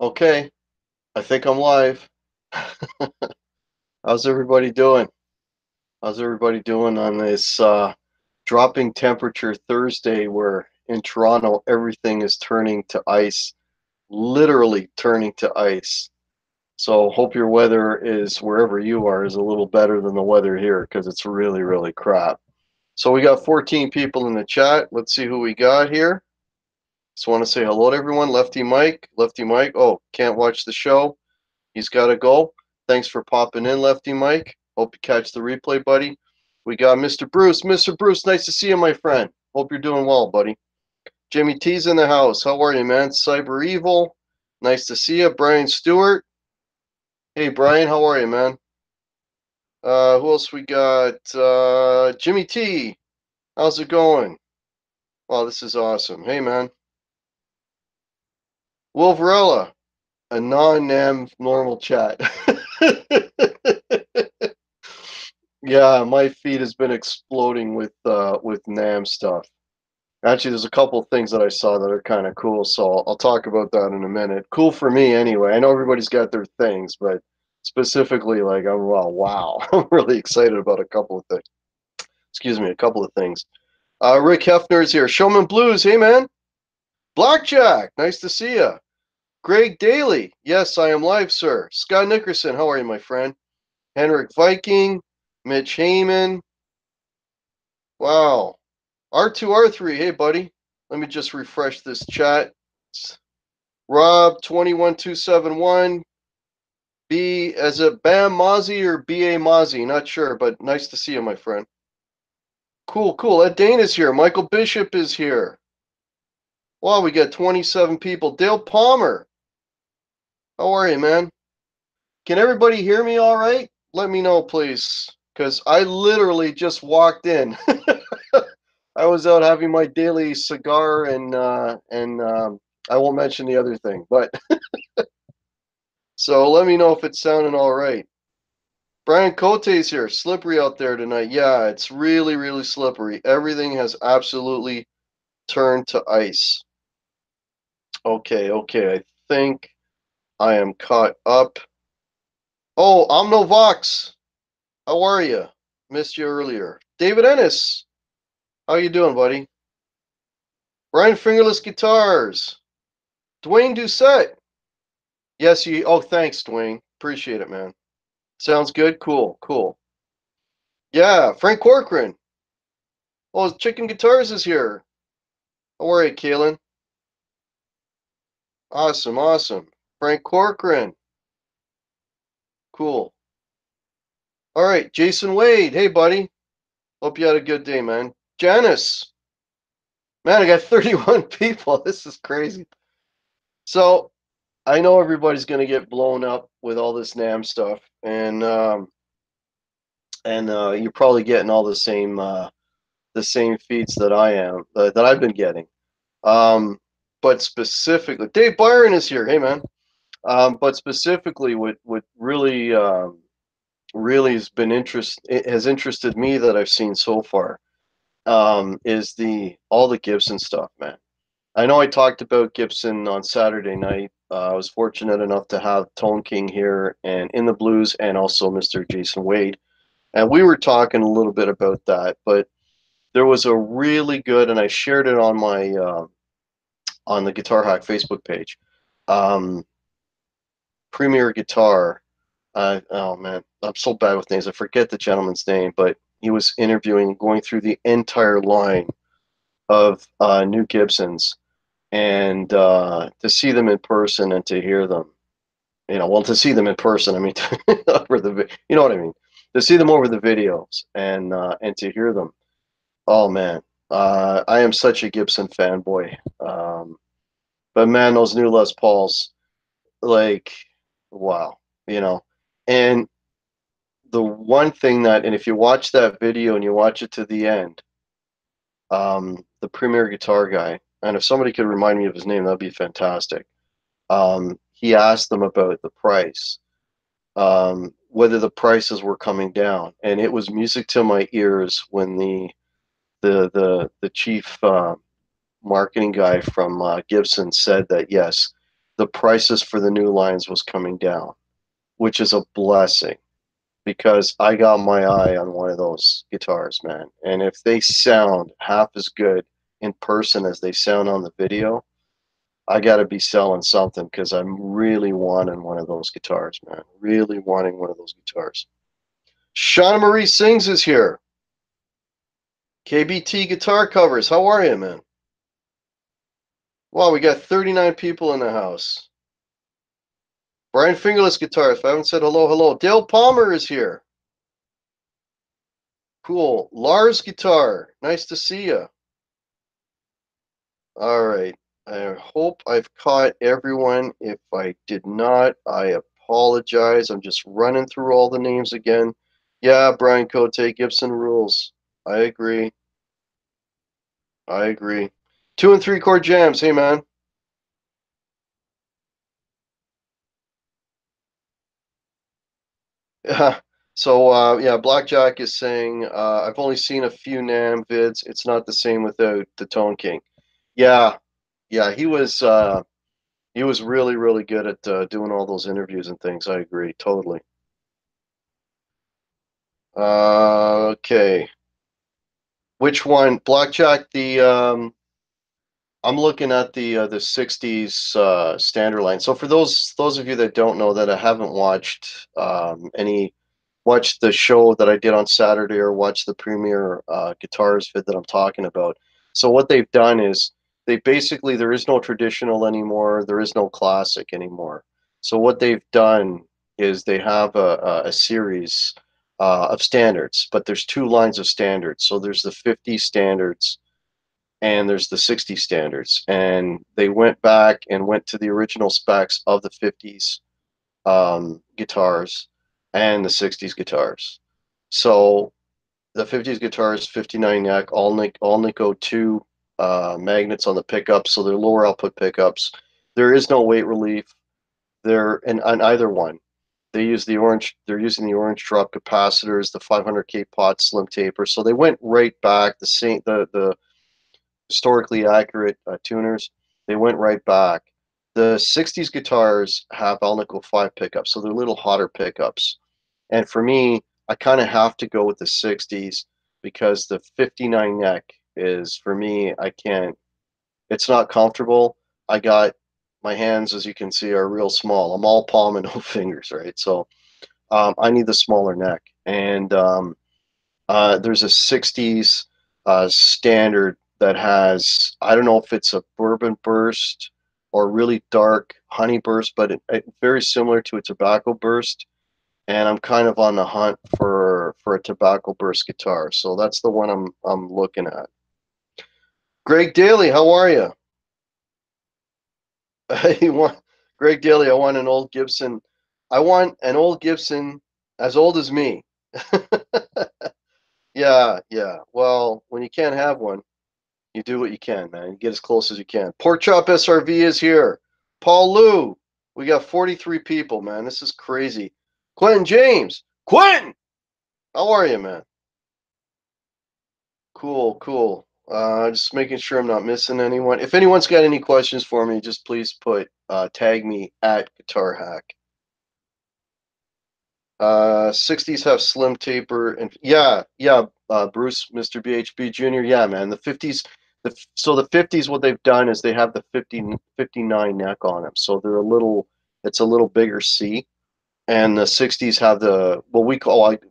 Okay, I think I'm live. How's everybody doing? How's everybody doing on this dropping temperature Thursday where in Toronto everything is turning to ice, literally turning to ice. So hope your weather is wherever you are is a little better than the weather here because it's really, really crap. So we got 14 people in the chat. Let's see who we got here. Just want to say hello to everyone. Lefty Mike, Lefty Mike. Oh, can't watch the show. He's got to go. Thanks for popping in, Lefty Mike. Hope you catch the replay, buddy. We got Mr. Bruce. Mr. Bruce, nice to see you, my friend. Hope you're doing well, buddy. Jimmy T's in the house. How are you, man? Cyber Evil. Nice to see you. Brian Stewart. Hey, Brian, how are you, man? Who else we got? Jimmy T. How's it going? Wow, this is awesome. Hey, man. Will Varela. A non-NAM normal chat. Yeah, my feed has been exploding with NAM stuff. Actually, there's a couple of things that I saw that are kind of cool, so I'll talk about that in a minute. Cool for me anyway. I know everybody's got their things, but specifically, like, I'm wow, I'm really excited about a couple of things. Excuse me, a couple of things. Rick Hefner's here. Showman Blues, hey man. Blackjack, nice to see you. Greg Daly, yes, I am live, sir. Scott Nickerson, how are you, my friend? Henrik Viking, Mitch Heyman. Wow. R2R3, hey buddy. Let me just refresh this chat. Rob 21271. B as a Bam Mozzie or BA Mozzie, not sure, but nice to see you, my friend. Cool, cool. Ed Dane is here. Michael Bishop is here. Wow, we got 27 people. Dale Palmer. How are you, man? Can everybody hear me all right? Let me know, please, because I literally just walked in. I was out having my daily cigar and I won't mention the other thing, but so let me know if it's sounding all right. Brian Cote's here. Slippery out there tonight. Yeah, it's really, really slippery. Everything has absolutely turned to ice. Okay, okay. I think I am caught up. Oh, Omnovox. How are you? Missed you earlier. David Ennis. How you doing, buddy? Brian Fingerless Guitars. Dwayne Doucette. Yes, you. Oh, thanks, Dwayne. Appreciate it, man. Sounds good. Cool, cool. Yeah, Frank Corcoran. Oh, ChickNGuitars is here. How are you, Kailyn? Awesome, awesome. Frank Corcoran. Cool. All right, Jason Wade. Hey, buddy. Hope you had a good day, man. Janice. Man, I got 31 people. This is crazy. So, I know everybody's going to get blown up with all this NAM stuff, and you're probably getting all the same feeds that I am that I've been getting. But specifically, Dave Byron is here. Hey, man. But specifically, what really really has interested me that I've seen so far is all the Gibson stuff, man. I know I talked about Gibson on Saturday night. I was fortunate enough to have Tone King here and In the Blues and also Mr. Jason Wade. And we were talking a little bit about that, but there was a really good, and I shared it on my on the Guitar Hack Facebook page. Premier Guitar. Oh man, I'm so bad with names. I forget the gentleman's name, but he was interviewing, going through the entire line of new Gibsons, and to see them in person and to hear them, well, to see them in person, I mean, over you know what I mean, to see them over the videos and to hear them. Oh man, I am such a Gibson fanboy. But man, those new Les Pauls, like, wow, and the one thing and if you watch that video and you watch it to the end, the Premier Guitar guy, and if somebody could remind me of his name, that'd be fantastic. He asked them about the price, whether the prices were coming down, and it was music to my ears when the chief marketing guy from Gibson said that yes, the prices for the new lines was coming down, which is a blessing because I got my eye on one of those guitars, man. And if they sound half as good in person as they sound on the video, I got to be selling something because I'm really wanting one of those guitars, man. Really wanting one of those guitars. Shauna Marie Sings is here. KBT Guitar Covers, how are you, man? Wow, we got 39 people in the house. Brian Fingerless Guitars, if I haven't said hello, hello. Dale Palmer is here. Cool. Lars Guitar, nice to see you. All right. I hope I've caught everyone. If I did not, I apologize. I'm just running through all the names again. Yeah, Brian Cote, Gibson rules. I agree. I agree. 2 and 3 chord jams. Hey, man. Yeah. So, yeah, Blackjack is saying, I've only seen a few NAMM vids. It's not the same without the Tone King. Yeah. Yeah, he was really, really good at doing all those interviews and things. I agree, totally. Okay. Which one? Blackjack, I'm looking at the 60s standard line. So for those of you that don't know that I haven't watched watched the show that I did on Saturday or watched the premiere guitars vid that I'm talking about. So what they've done is they basically there is no traditional anymore, there is no classic anymore. So what they've done is they have a series of standards, but there's two lines of standards. So there's the 50 standards and there's the 60 standards, and they went back and went to the original specs of the 50s guitars and the 60s guitars. So the 50s guitars, 59 neck, all Nico 2 magnets on the pickups, so they're lower output pickups. There is no weight relief. They're on either one. They use the orange. They're using the orange drop capacitors, the 500K pot slim taper. So they went right back. The same the historically accurate tuners, they went right back. The 60s guitars have Alnico 5 pickups, so they're little hotter pickups. And for me, I kind of have to go with the 60s because the 59 neck is, for me, I can't, it's not comfortable. I got my hands, as you can see, are real small. I'm all palm and no fingers, right? So I need the smaller neck. And there's a 60s standard that has, I don't know if it's a bourbon burst or really dark honey burst, but very similar to a tobacco burst. And I'm kind of on the hunt for a tobacco burst guitar. So that's the one I'm looking at. Greg Daly, how are you? you want Greg Daly, I want an old Gibson. I want an old Gibson as old as me. Yeah, yeah. Well, when you can't have one, you do what you can, man. You get as close as you can. Pork Chop SRV is here. Paul Lou. We got 43 people, man. This is crazy. Quentin James. Quentin! How are you, man? Cool, cool. Just making sure I'm not missing anyone. If anyone's got any questions for me, just please tag me at Guitar Hack. 60s have slim taper and yeah, Bruce, Mr. BHB Jr. Yeah, man. The 50s, so the 50s, what they've done is they have the 59 neck on them, so they're a little, it's a little bigger C, and the 60s have the what we call like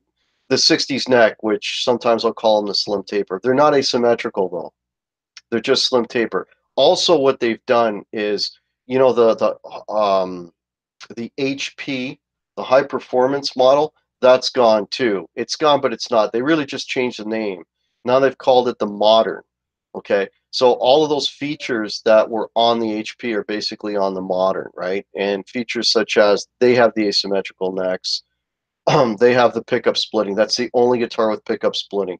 the 60s neck, which sometimes I'll call them the slim taper. They're not asymmetrical though; they're just slim taper. Also, what they've done is, you know, the HP, the high performance model, that's gone too. It's gone, but it's not. They really just changed the name. Now they've called it the modern. Okay. So all of those features that were on the HP are basically on the modern, right? And features such as they have the asymmetrical necks, they have the pickup splitting. That's the only guitar with pickup splitting.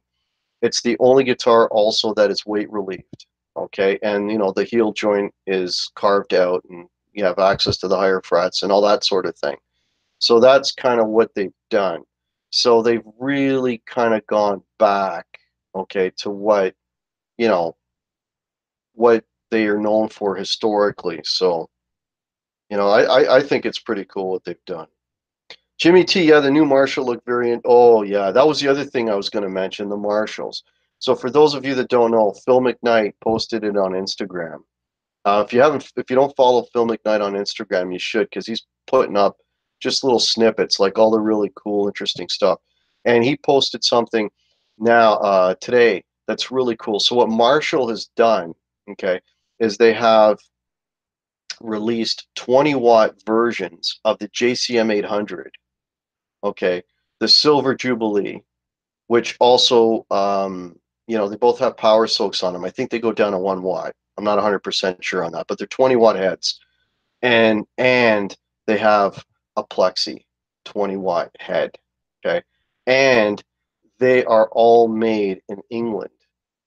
It's the only guitar also that is weight relieved. Okay. And you know, the heel joint is carved out and you have access to the higher frets and all that sort of thing. So that's kind of what they've done. So they've really kind of gone back, okay, to what, you know, what they are known for historically. So You know, I think it's pretty cool what they've done. Jimmy T, yeah, the new Marshall looked very. Oh yeah, that was the other thing I was going to mention, the Marshalls. So for those of you that don't know, Phil McKnight posted it on Instagram. If you don't follow Phil McKnight on Instagram, you should, because he's putting up just little snippets, like all the really cool, interesting stuff. And he posted something now today that's really cool. So what Marshall has done, okay, is they have released 20-watt versions of the JCM 800. Okay, the Silver Jubilee, which also, you know, they both have power soaks on them. I think they go down to 1 watt. I'm not 100% sure on that, but they're 20-watt heads, and they have a plexi 20-watt head. Okay, and they are all made in England.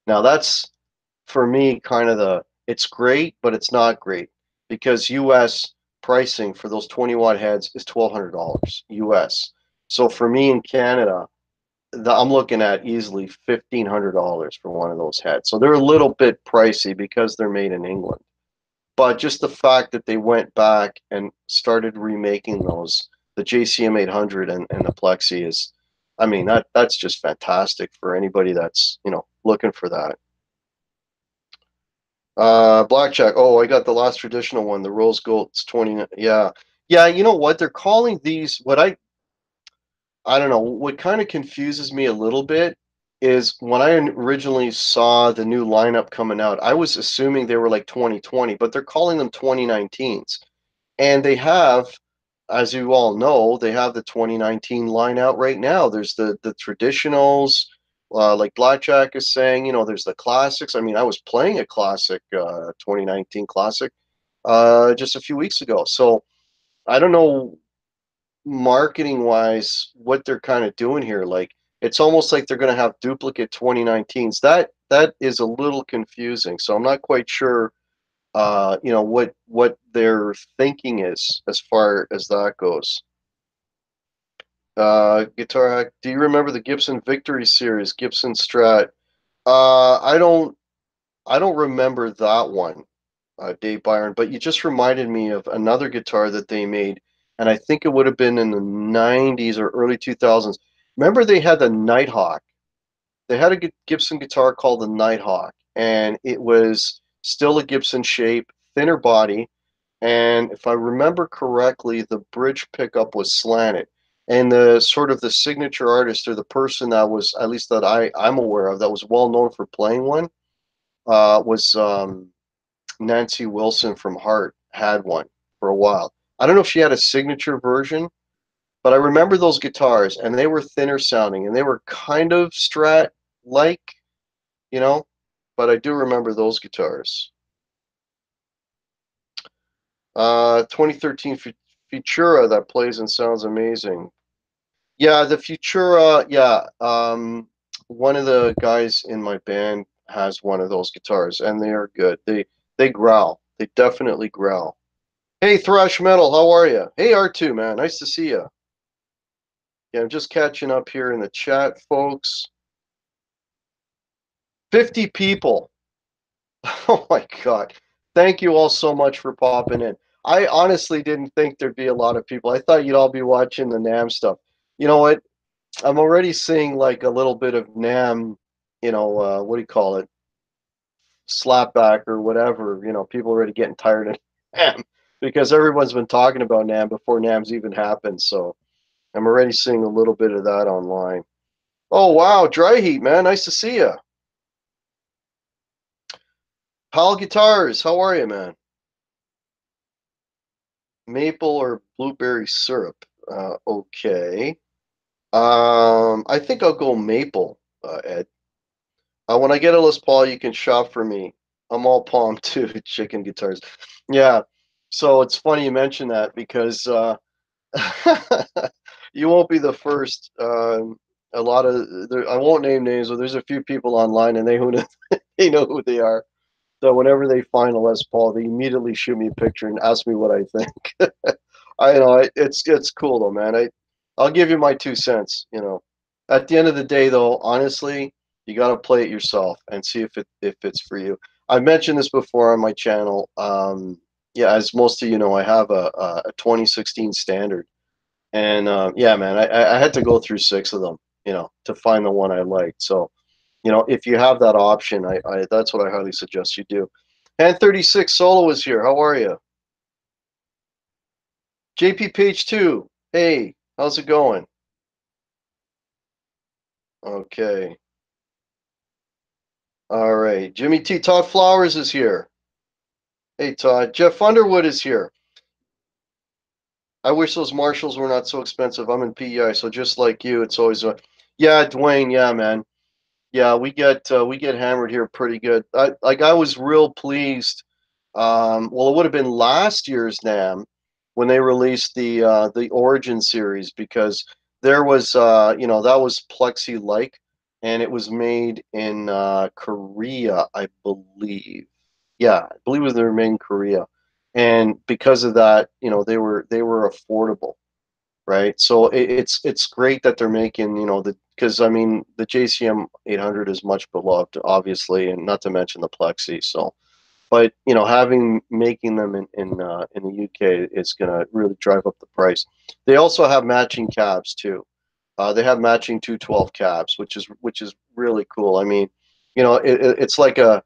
Now that's, for me, kind of it's great, but it's not great, because US pricing for those 20-watt heads is $1,200 US. So for me in Canada, I'm looking at easily $1,500 for one of those heads. So they're a little bit pricey because they're made in England. But just the fact that they went back and started remaking those, the JCM 800 and the Plexi is, I mean, that's just fantastic for anybody that's, you know, looking for that. Blackjack. Oh, I got the last traditional one, the Rose Gold. It's 20. Yeah. Yeah, you know what? They're calling these, I don't know, what kind of confuses me a little bit is when I originally saw the new lineup coming out, I was assuming they were like 2020, but they're calling them 2019s. And they have, as you all know, they have the 2019 line out right now. There's the traditionals, like Blackjack is saying, you know, there's the classics. I mean, I was playing a classic 2019 classic just a few weeks ago. So I don't know, marketing wise, what they're kind of doing here. Like, it's almost like they're going to have duplicate 2019s. That is a little confusing. So I'm not quite sure, you know, what their thinking is as far as that goes. Guitar Hack, do you remember the Gibson Victory Series, Gibson Strat? I don't remember that one, Dave Byron, but you just reminded me of another guitar that they made, and I think it would have been in the 90s or early 2000s. Remember they had the Nighthawk? They had a Gibson guitar called the Nighthawk, and it was still a Gibson shape, thinner body, and if I remember correctly, the bridge pickup was slanted. And the sort of the signature artist, or the person that was, at least that I'm aware of, that was well known for playing one, was Nancy Wilson from Heart, had one for a while. I don't know if she had a signature version, but I remember those guitars, and they were thinner sounding, and they were kind of Strat like, you know, but I do remember those guitars. 2013 Futura that plays and sounds amazing. Yeah, the Futura, yeah. One of the guys in my band has one of those guitars, and they are good. They growl. They definitely growl. Hey, Thrash Metal, how are you? Hey, R2, man, nice to see you. Yeah, I'm just catching up here in the chat, folks. 50 people. Oh my God. Thank you all so much for popping in. I honestly didn't think there'd be a lot of people. I thought you'd all be watching the NAMM stuff. You know what? I'm already seeing like a little bit of NAMM, you know, what do you call it? Slapback or whatever. You know, people already getting tired of NAMM because everyone's been talking about NAMM before NAMM's even happened. So I'm already seeing a little bit of that online. Oh, wow. Dry Heat, man. Nice to see you. Pal Guitars, how are you, man? Maple or blueberry syrup? Okay. I think I'll go maple, Ed. When I get a Les Paul, you can shop for me. I'm all palm too, ChickNGuitars. Yeah. So it's funny you mention that because you won't be the first. A lot of I won't name names, but there's a few people online, and they know who they are. So whenever they find a Les Paul, they immediately shoot me a picture and ask me what I think. I know it's cool though, man. I'll give you my 2 cents. You know, at the end of the day, though, honestly, you got to play it yourself and see if it's for you. I've mentioned this before on my channel. yeah, as most of you know, I have a 2016 Standard, and yeah, man, I had to go through 6 of them, to find the one I liked. So, if you have that option, I that's what I highly suggest you do. And 36 Solo is here. How are you? JP Page 2. Hey, how's it going? Okay. All right. Jimmy T. Todd Flowers is here. Hey, Todd. Jeff Underwood is here. I wish those Marshalls were not so expensive. I'm in PEI, so just like you, it's always yeah, Dwayne. Yeah, man. Yeah, we get hammered here pretty good. I was real pleased. Well, it would have been last year's NAM when they released the Origin series, because there was that was Plexi like, and it was made in Korea, I believe. Yeah, I believe it was made in Korea, and because of that, they were affordable, right? So it's great that they're making, because I mean the JCM 800 is much beloved, obviously, and not to mention the Plexi. So, but having making them in the UK is gonna really drive up the price. They also have matching cabs too. They have matching 212 cabs, which is really cool. I mean, it's like a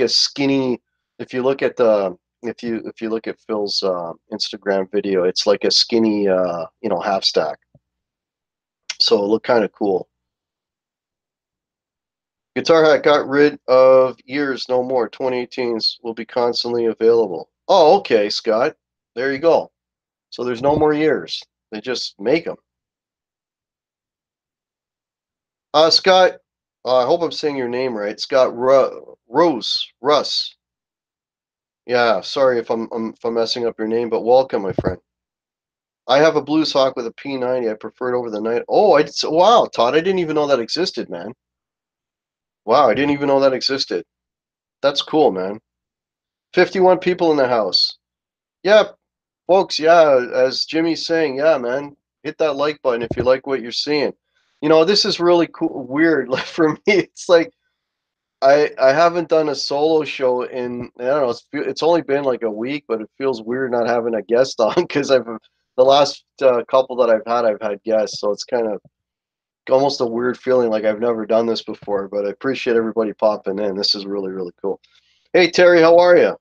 skinny. If you look at the if you look at Phil's Instagram video, it's like a skinny half stack. So it looked kind of cool. Guitar Hack got rid of years no more. 2018s will be constantly available. Oh, okay, Scott. There you go. So there's no more years. They just make them. Scott, I hope I'm saying your name right. Scott Russ. Yeah, sorry if I'm messing up your name, but welcome, my friend. I have a Blues Hawk with a P90. I prefer it over the night. Oh, wow, Todd, I didn't even know that existed, man. Wow, I didn't even know that existed. That's cool, man. 51 people in the house. Yeah, folks, yeah, as Jimmy's saying, yeah, man, hit that like button if you like what you're seeing. This is really cool, weird. Like for me, it's like I haven't done a solo show in, I don't know, it's only been like a week, but it feels weird not having a guest on, because the last couple that I've had guests, so it's kind of almost a weird feeling like I've never done this before. But I appreciate everybody popping in. This is really, really cool. Hey Terry, how are you?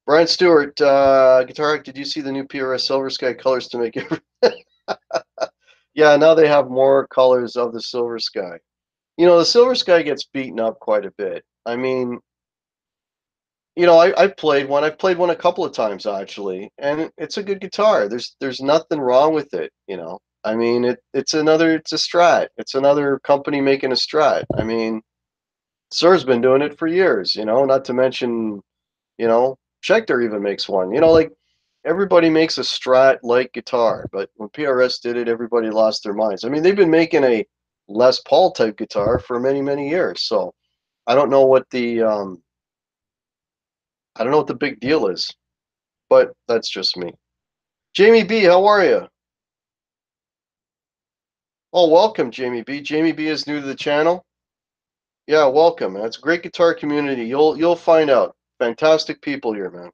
Brian Stewart, Guitar, did you see the new PRS Silver Sky colors to make it? Yeah, now they have more colors of the Silver Sky. The Silver Sky gets beaten up quite a bit. I mean, I've played one. I've played one a couple of times actually, and it's a good guitar. There's nothing wrong with it. I mean, it's a Strat. It's another company making a Strat. I mean, Sir's been doing it for years. Not to mention, Schecter even makes one. Like everybody makes a Strat-like guitar, but when PRS did it, everybody lost their minds. I mean, they've been making a Les Paul type guitar for many, many years. So I don't know what the I don't know what the big deal is, but that's just me. Jamie B, how are you? Oh, welcome, Jamie B. Jamie B is new to the channel. Yeah, welcome, man. It's a great guitar community. You'll find out. Fantastic people here, man.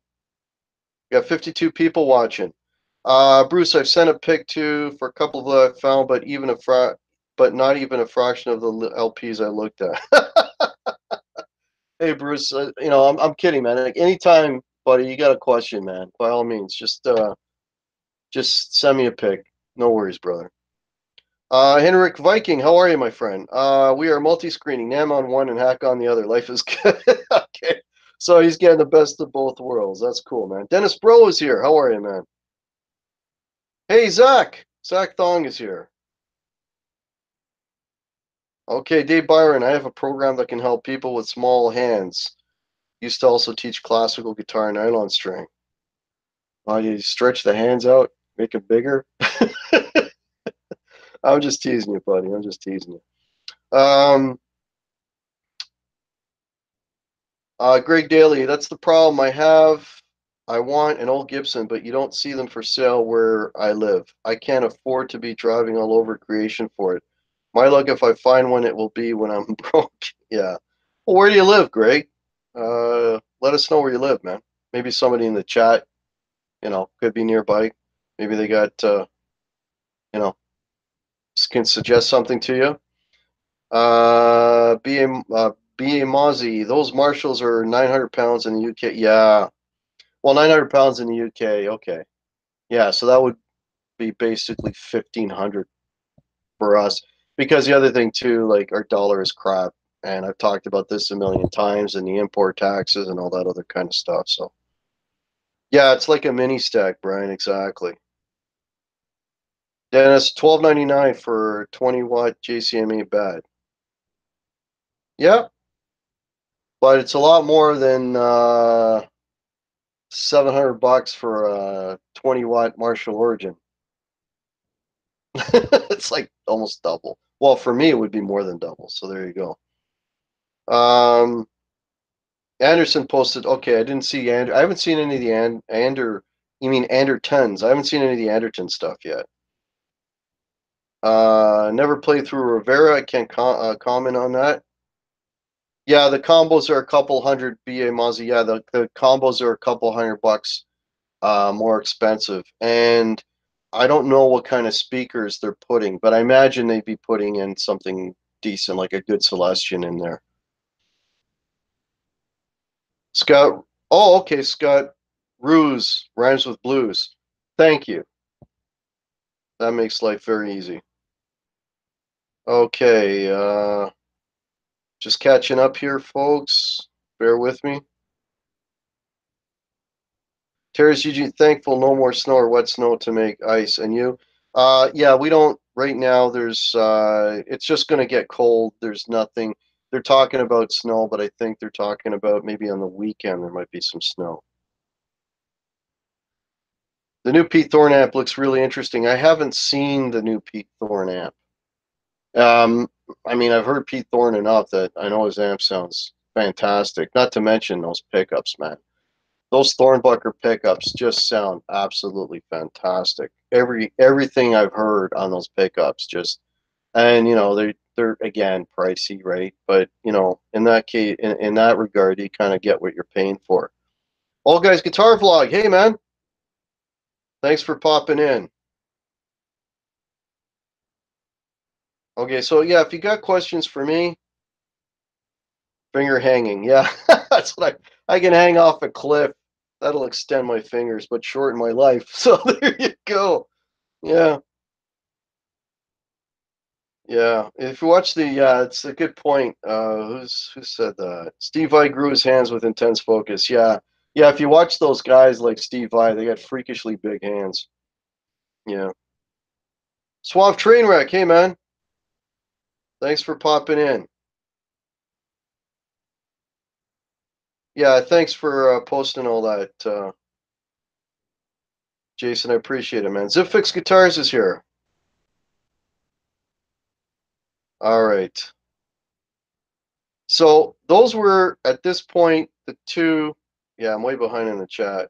We got 52 people watching. Bruce, I've sent a pic to for a couple that I found, but not even a fraction of the LPs I looked at. Hey, Bruce, I'm kidding, man. Like anytime, buddy, you got a question, man, by all means, just send me a pic. No worries, brother. Henrik Viking, how are you, my friend? We are multi-screening, Nam on one and Hack on the other. Life is good. Okay. So he's getting the best of both worlds. That's cool, man. Dennis Bro is here. How are you, man? Hey, Zach. Zach Thong is here. Okay, Dave Byron, I have a program that can help people with small hands. Used to also teach classical guitar and nylon string. You stretch the hands out, make it bigger. I'm just teasing you, buddy. I'm just teasing you. Greg Daly, that's the problem I have. I want an old Gibson, but you don't see them for sale where I live. I can't afford to be driving all over creation for it. My luck, if I find one, it will be when I'm broke. Yeah. Well, where do you live, Greg? let us know where you live, man. Maybe somebody in the chat, could be nearby. Maybe they got, you know, can suggest something to you. BA Mozzie, those Marshalls are 900 pounds in the UK. Yeah. Well, 900 pounds in the UK. Okay. Yeah. So that would be basically 1,500 for us. Because the other thing too, like our dollar is crap. And I've talked about this a million times and the import taxes and all that other kind of stuff. So yeah, it's like a mini stack, Brian. Exactly. Dennis, $12.99 for 20-watt JCMA bad. Yeah, but it's a lot more than $700 for a 20-watt Marshall Origin. It's like almost double. Well, for me, it would be more than double. So there you go. Anderson posted. Okay, I didn't see I haven't seen any of the You mean Andertons? I haven't seen any of the Anderton stuff yet. Never played through Rivera. I can't comment on that. Yeah, the combos are a couple hundred BA Mozzie. Yeah, the combos are a couple $100 more expensive. And I don't know what kind of speakers they're putting, but I imagine they'd be putting in something decent, like a good Celestion in there. Scott, oh, okay, Scott. Ruse rhymes with blues. Thank you. That makes life very easy. Okay, just catching up here, folks. Bear with me. Terrace Eugene, thankful no more snow or wet snow to make ice. And you? Yeah, we don't right now. It's just going to get cold. There's nothing. They're talking about snow, but I think they're talking about maybe on the weekend there might be some snow. The new Pete Thorne amp looks really interesting. I haven't seen the new Pete Thorne amp. I mean, I've heard Pete Thorne enough that I know his amp sounds fantastic. Not to mention those pickups, man. Those Thornbucker pickups just sound absolutely fantastic. Everything I've heard on those pickups and they're again pricey, right? But in that case, in that regard, you kind of get what you're paying for. Old Guys Guitar Vlog, hey man, thanks for popping in. Okay, so yeah, if you got questions for me, finger hanging, yeah, that's what I can hang off a cliff. That'll extend my fingers, but shorten my life. So there you go. Yeah. Yeah, if you watch it's a good point. Who said that? Steve Vai grew his hands with intense focus. Yeah, yeah. If you watch those guys like Steve Vai, they got freakishly big hands. Yeah. Suave Trainwreck, hey man, thanks for popping in. Yeah, thanks for posting all that, Jason. I appreciate it, man. Zipfix Guitars is here. All right. So those were at this point the two. Yeah, I'm way behind in the chat.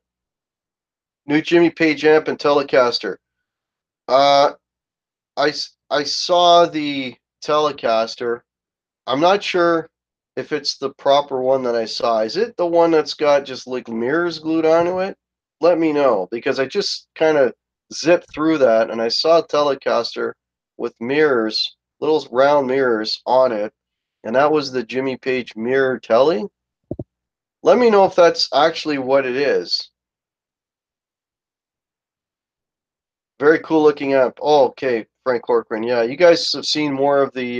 New Jimmy Page amp and Telecaster. Uh, I saw the Telecaster. I'm not sure if it's the proper one that I saw. Is it the one that's got just like mirrors glued onto it? Let me know, because I just kind of zipped through that and I saw a Telecaster with mirrors, little round mirrors on it, and that was the Jimmy Page mirror telly. Let me know if that's actually what it is. Very cool looking app. Oh, okay, Frank Corcoran. Yeah, you guys have seen more of the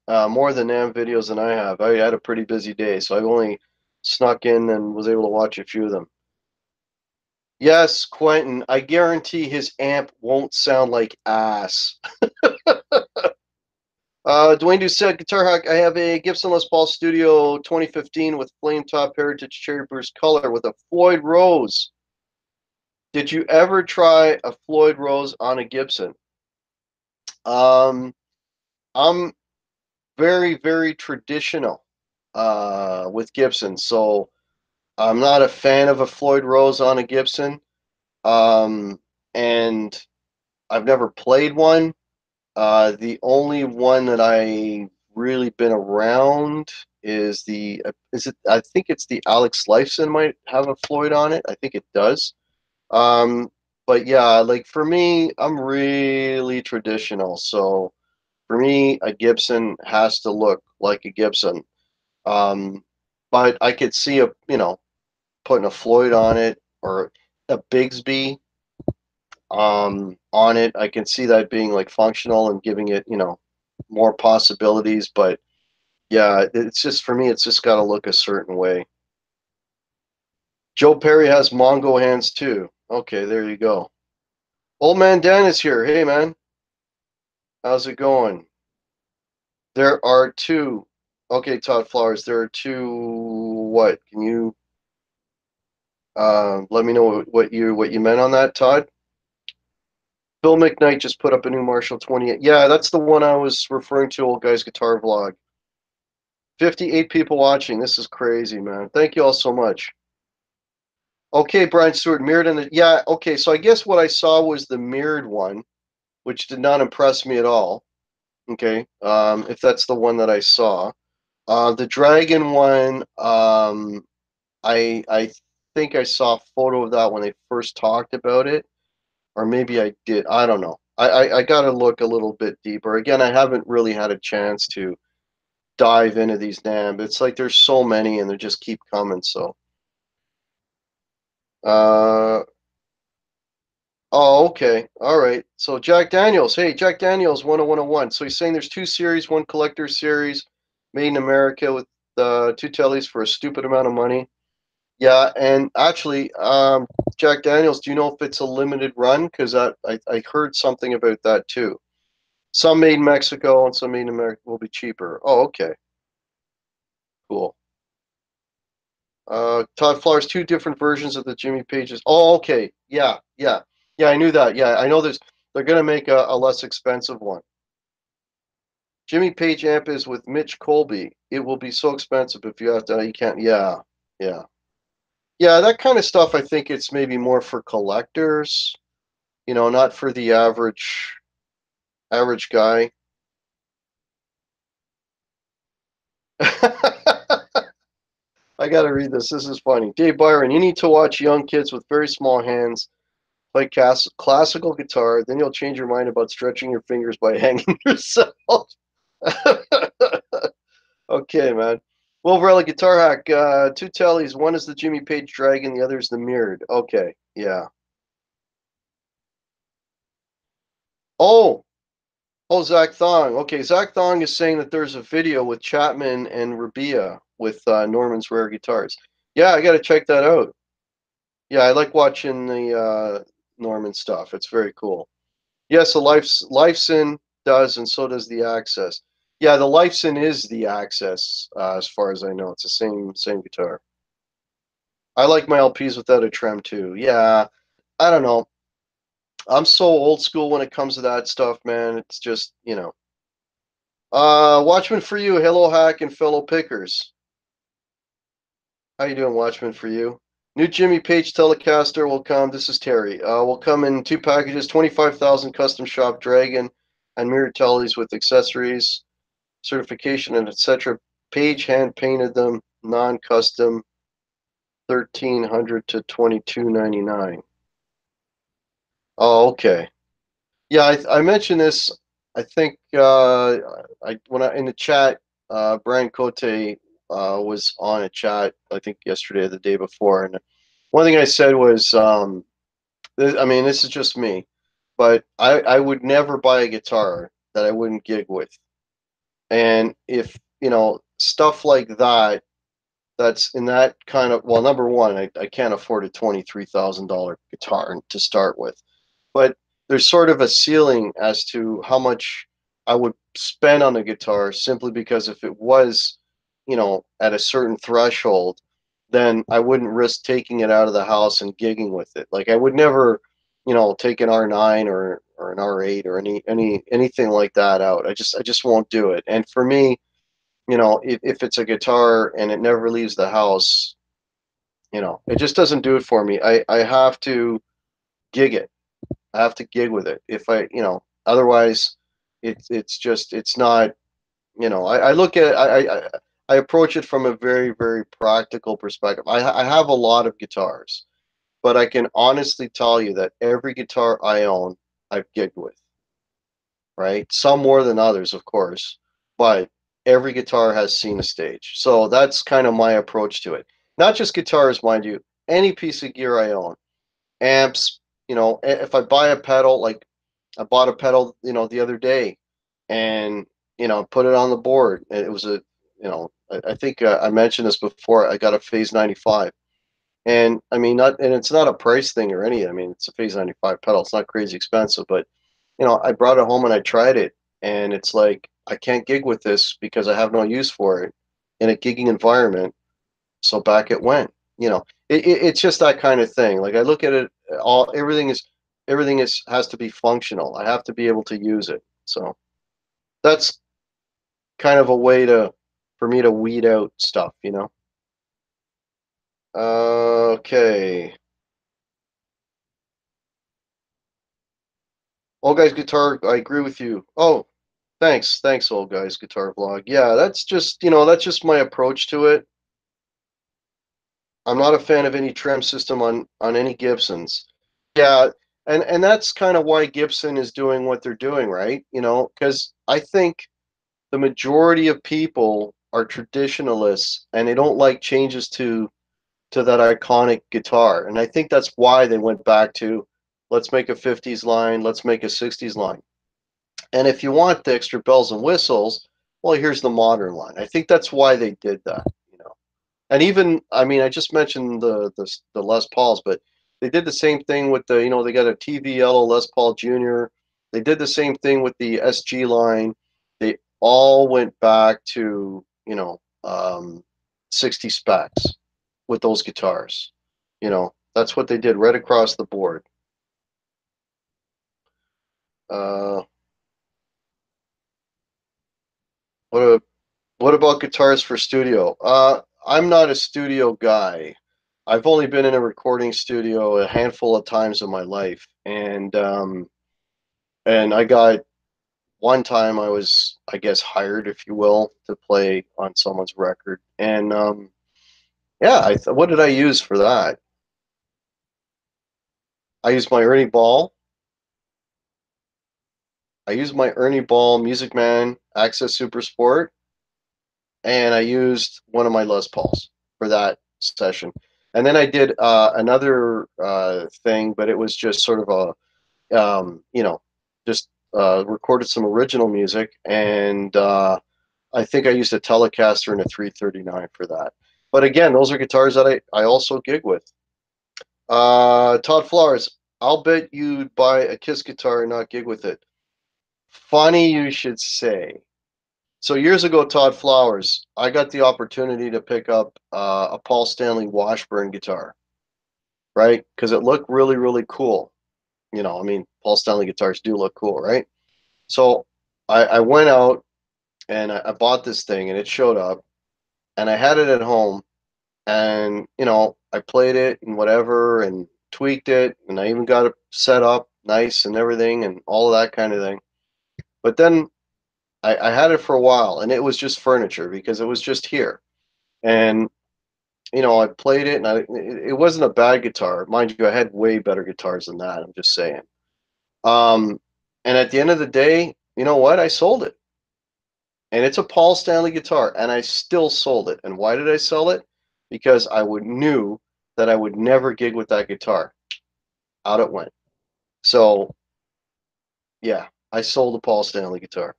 NAMM videos than I have. I had a pretty busy day, so I've only snuck in and was able to watch a few of them. Yes, Quentin, I guarantee his amp won't sound like ass. Dwayne Doucette, Guitar Hack. I have a Gibson Les Paul Studio 2015 with flame top heritage cherry burst color with a Floyd Rose. Did you ever try a Floyd Rose on a Gibson? I'm very, very traditional with Gibson, so I'm not a fan of a Floyd Rose on a Gibson, and I've never played one. The only one that I really been around is I think it's the Alex Lifeson might have a Floyd on it. I think it does. Um, but yeah, like for me, I'm really traditional. So for me, a Gibson has to look like a Gibson. Um, but I could see putting a Floyd on it or a Bigsby on it. I can see that being like functional and giving it, more possibilities. But yeah, it's just for me, it's just got to look a certain way. Joe Perry has Mongo hands too. Okay, there you go. Old man Dan is here. Hey man, how's it going? There are two. Okay, Todd Flowers. There are two. What? Can you let me know what you meant on that, Todd? Bill McKnight just put up a new Marshall 28. Yeah, that's the one I was referring to. Old guy's guitar vlog. 58 people watching. This is crazy, man. Thank you all so much. Okay, Brian Stewart, mirrored in the yeah. Okay, so I guess what I saw was the mirrored one, which did not impress me at all. Okay, if that's the one that I saw. The dragon one, I think I saw a photo of that when they first talked about it, or maybe I did. I don't know. I got to look a little bit deeper. Again, I haven't really had a chance to dive into these NAMB. It's like there's so many and they just keep coming. So, uh, oh, okay, all right. So Jack Daniels, hey, Jack Daniels, 10101. So he's saying there's two series, one collector series, made in America with two tellies for a stupid amount of money. Yeah, and actually, Jack Daniels, do you know if it's a limited run? Because I heard something about that too. Some made in Mexico and some made in America will be cheaper. Oh, okay, cool. Todd Flowers, two different versions of the Jimmy Pages. Oh, okay, yeah, yeah, yeah. I knew that. Yeah, I know. They're gonna make a less expensive one. Jimmy Page amp is with Mitch Colby. It will be so expensive if you have to. You can't. Yeah, yeah, yeah. That kind of stuff. I think it's maybe more for collectors. Not for the average guy. I got to read this. This is funny. Dave Byron, you need to watch young kids with very small hands play classical guitar. Then you'll change your mind about stretching your fingers by hanging yourself. Okay, man. Wolverella Guitar Hack, two tellies. One is the Jimmy Page Dragon, the other is the Mirrored. Okay, yeah. Oh, oh, Zach Thong. Okay, Zach Thong is saying that there's a video with Chapman and Rabia with Norman's Rare Guitars. Yeah, I got to check that out. Yeah, I like watching the Norman stuff. It's very cool. Yes, the Lifeson does, and so does the Access. Yeah, the Lifeson is the Access, as far as I know. It's the same guitar. I like my LPs without a trem too. Yeah, I don't know. I'm so old school when it comes to that stuff, man. It's just, Watchman for you, Hello Hack and fellow pickers. How you doing, Watchman for you? New Jimmy Page Telecaster will come. This is Terry. Will come in two packages: 25,000 custom shop Dragon and mirror tellies with accessories, certification, and etc. Page hand painted them, non-custom, 1,300 to 2,299. Oh, okay. Yeah, I mentioned this. I think in the chat, Brian Cote was on a chat. I think yesterday or the day before, and one thing I said was, I mean, this is just me, but I would never buy a guitar that I wouldn't gig with. And if, stuff like that, that's in that kind of, well, number one, I can't afford a $23,000 guitar to start with. But there's sort of a ceiling as to how much I would spend on the guitar simply because if it was, at a certain threshold, then I wouldn't risk taking it out of the house and gigging with it. Like I would never, take an R9 or an R8 or anything like that out. I just won't do it. And for me, if it's a guitar and it never leaves the house, it just doesn't do it for me. I have to gig it. I have to gig with it. If I, otherwise it's not, You know, I look at I approach it from a very, very practical perspective. I have a lot of guitars, but I can honestly tell you that every guitar I own, I've gigged with, right? Some more than others, of course, but every guitar has seen a stage. So that's kind of my approach to it. Not just guitars, mind you, any piece of gear I own, amps, you know, if I buy a pedal, like I bought a pedal, you know, the other day and, you know, put it on the board. And it was a, you know, I think I mentioned this before. I got a Phase 95. And I mean, not, and it's not a price thing or any, I mean, it's a Phase 95 pedal. It's not crazy expensive, but, you know, I brought it home and I tried it. And it's like, I can't gig with this because I have no use for it in a gigging environment. So back it went. You know, it's just that kind of thing. Like I look at it, all everything is has to be functional. I have to be able to use it. So that's kind of a way to for me to weed out stuff. You know. Okay. Old Guys Guitar, I agree with you. Oh, thanks, Old Guys Guitar Vlog. Yeah, that's just, you know, that's just my approach to it. I'm not a fan of any trem system on any Gibsons. Yeah, and that's kind of why Gibson is doing what they're doing, right? You know, because I think the majority of people are traditionalists and they don't like changes to that iconic guitar. And I think that's why they went back to let's make a 50s line, let's make a 60s line. And if you want the extra bells and whistles, well, here's the modern line. I think that's why they did that, you know. And even, I mean, I just mentioned the Les Pauls, but they did the same thing with the, you know, they got a TV yellow Les Paul Jr. They did the same thing with the SG line. They all went back to, you know, 60 specs with those guitars. You know, that's what they did right across the board. Uh, what a, what about guitars for studio? I'm not a studio guy. I've only been in a recording studio a handful of times in my life, and I got one time I was, I guess, hired, if you will, to play on someone's record, and yeah, what did I use for that? I used my Ernie Ball. I used my Ernie Ball Music Man Access Super Sport, and I used one of my Les Pauls for that session. And then I did another thing, but it was just sort of a, you know, just recorded some original music, and I think I used a Telecaster and a 339 for that. But again, those are guitars that I also gig with. Todd Flowers, I'll bet you'd buy a Kiss guitar and not gig with it. Funny you should say. So years ago, Todd Flowers, I got the opportunity to pick up a Paul Stanley Washburn guitar, right? Because it looked really, really cool. You know, I mean, Paul Stanley guitars do look cool, right? So I went out and I bought this thing and it showed up and I had it at home and, you know, I played it and whatever and tweaked it and I even got it set up nice and everything and all of that kind of thing. But then I had it for a while and it was just furniture because it was just here. And you know, I played it, and it wasn't a bad guitar, mind you. I had way better guitars than that. I'm just saying. Um, and at the end of the day, you know what? I sold it, and it's a Paul Stanley guitar, and I still sold it. And why did I sell it? Because I would knew that I would never gig with that guitar. Out it went. So yeah, I sold a Paul Stanley guitar.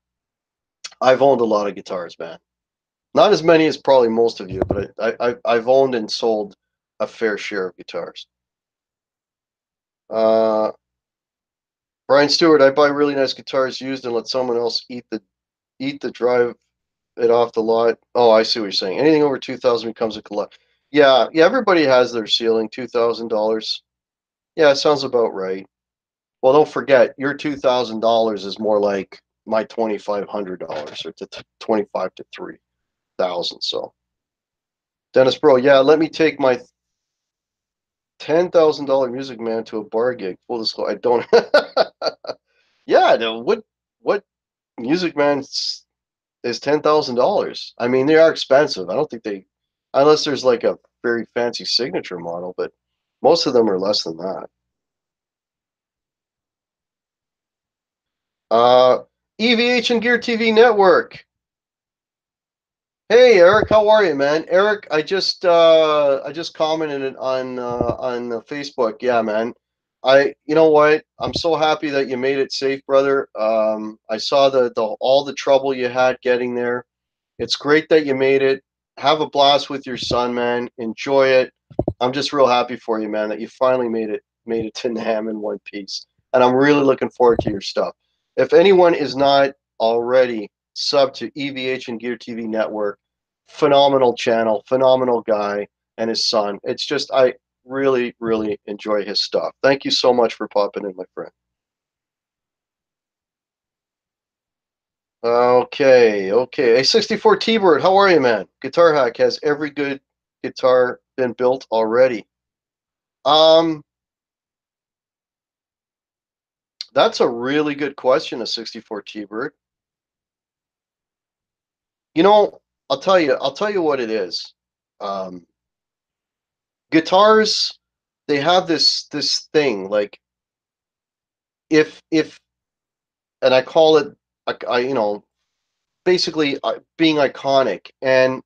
I've owned a lot of guitars, man. Not as many as probably most of you, but I've owned and sold a fair share of guitars. Uh, Brian Stewart, I buy really nice guitars used and let someone else eat the drive it off the lot. Oh, I see what you're saying. Anything over 2,000 becomes a collect. Yeah, yeah. Everybody has their ceiling, $2,000. Yeah, it sounds about right. Well, don't forget, your $2,000 is more like my $2,500 or to 25 to 3,000. So, Dennis Bro, yeah, let me take my $10,000 Music Man to a bar gig. Full disclosure, I don't. Yeah, no, what Music Man? is $10,000. I mean, they are expensive. I don't think they, unless there's like a very fancy signature model, but most of them are less than that. Uh, EVH and Gear TV Network. Hey Eric, how are you, man? Eric, I just commented on Facebook. Yeah, man. You know what? I'm so happy that you made it safe, brother. I saw the all the trouble you had getting there. It's great that you made it. Have a blast with your son, man. Enjoy it. I'm just real happy for you, man, that you finally made it to NAM in one piece. And I'm really looking forward to your stuff. If anyone is not already sub to EVH and Gear TV Network, phenomenal channel, phenomenal guy, and his son. It's just I really, really enjoy his stuff. Thank you so much for popping in, my friend. Okay. A 64 T-Bird, how are you, man? Guitar Hack, has every good guitar been built already? Um, that's a really good question, a 64 T-Bird. You know, I'll tell you what it is. Um, Guitars, they have this thing, like if and I call it, you know, basically being iconic, and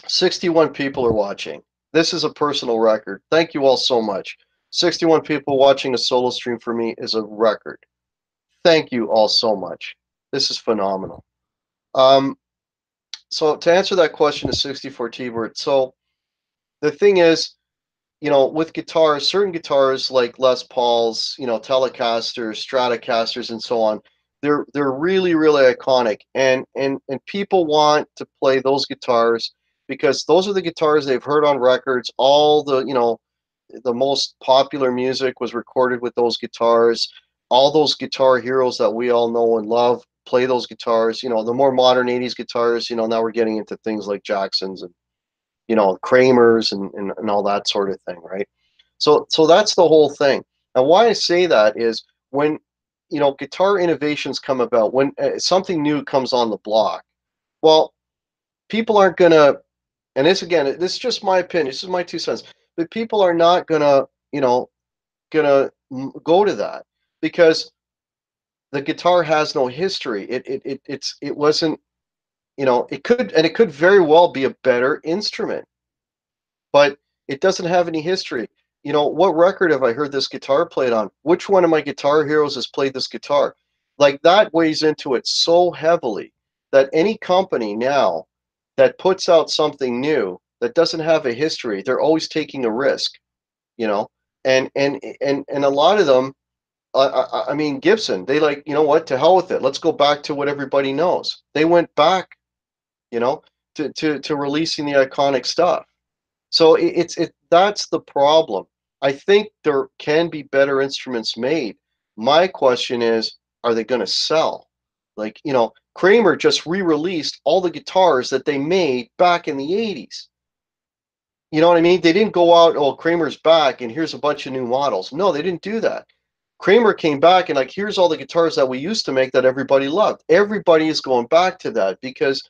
61 people are watching. This is a personal record. Thank you all so much. 61 people watching a solo stream for me is a record. Thank you all so much. This is phenomenal. Um, so to answer that question is 64 T-Bird. So the thing is, you know, with guitars, certain guitars like Les Pauls, you know, Telecasters, Stratocasters, and so on, they're really really iconic, and people want to play those guitars because those are the guitars they've heard on records. All the, you know, the most popular music was recorded with those guitars. All those guitar heroes that we all know and love play those guitars. You know, the more modern '80s guitars. You know, now we're getting into things like Jacksons and, you know, Kramers and all that sort of thing, right? So that's the whole thing. And why I say that is when, you know, guitar innovations come about, when something new comes on the block, well, people aren't gonna, and this again, this is just my opinion, this is my 2 cents, but people are not gonna, you know, gonna go to that because the guitar has no history. It wasn't, you know, it could, and it could very well be a better instrument, but it doesn't have any history. You know, what record have I heard this guitar played on? Which one of my guitar heroes has played this guitar? Like that weighs into it so heavily that any company now that puts out something new that doesn't have a history, they're always taking a risk, you know. And a lot of them, I mean, Gibson, they like, you know what, to hell with it. Let's go back to what everybody knows. They went back, you know, to releasing the iconic stuff. So that's the problem. I think there can be better instruments made. My question is, are they going to sell? Like, you know, Kramer just re-released all the guitars that they made back in the 80s. You know what I mean? They didn't go out, oh, Kramer's back and here's a bunch of new models. No, they didn't do that. Kramer came back and like, here's all the guitars that we used to make that everybody loved. Everybody is going back to that because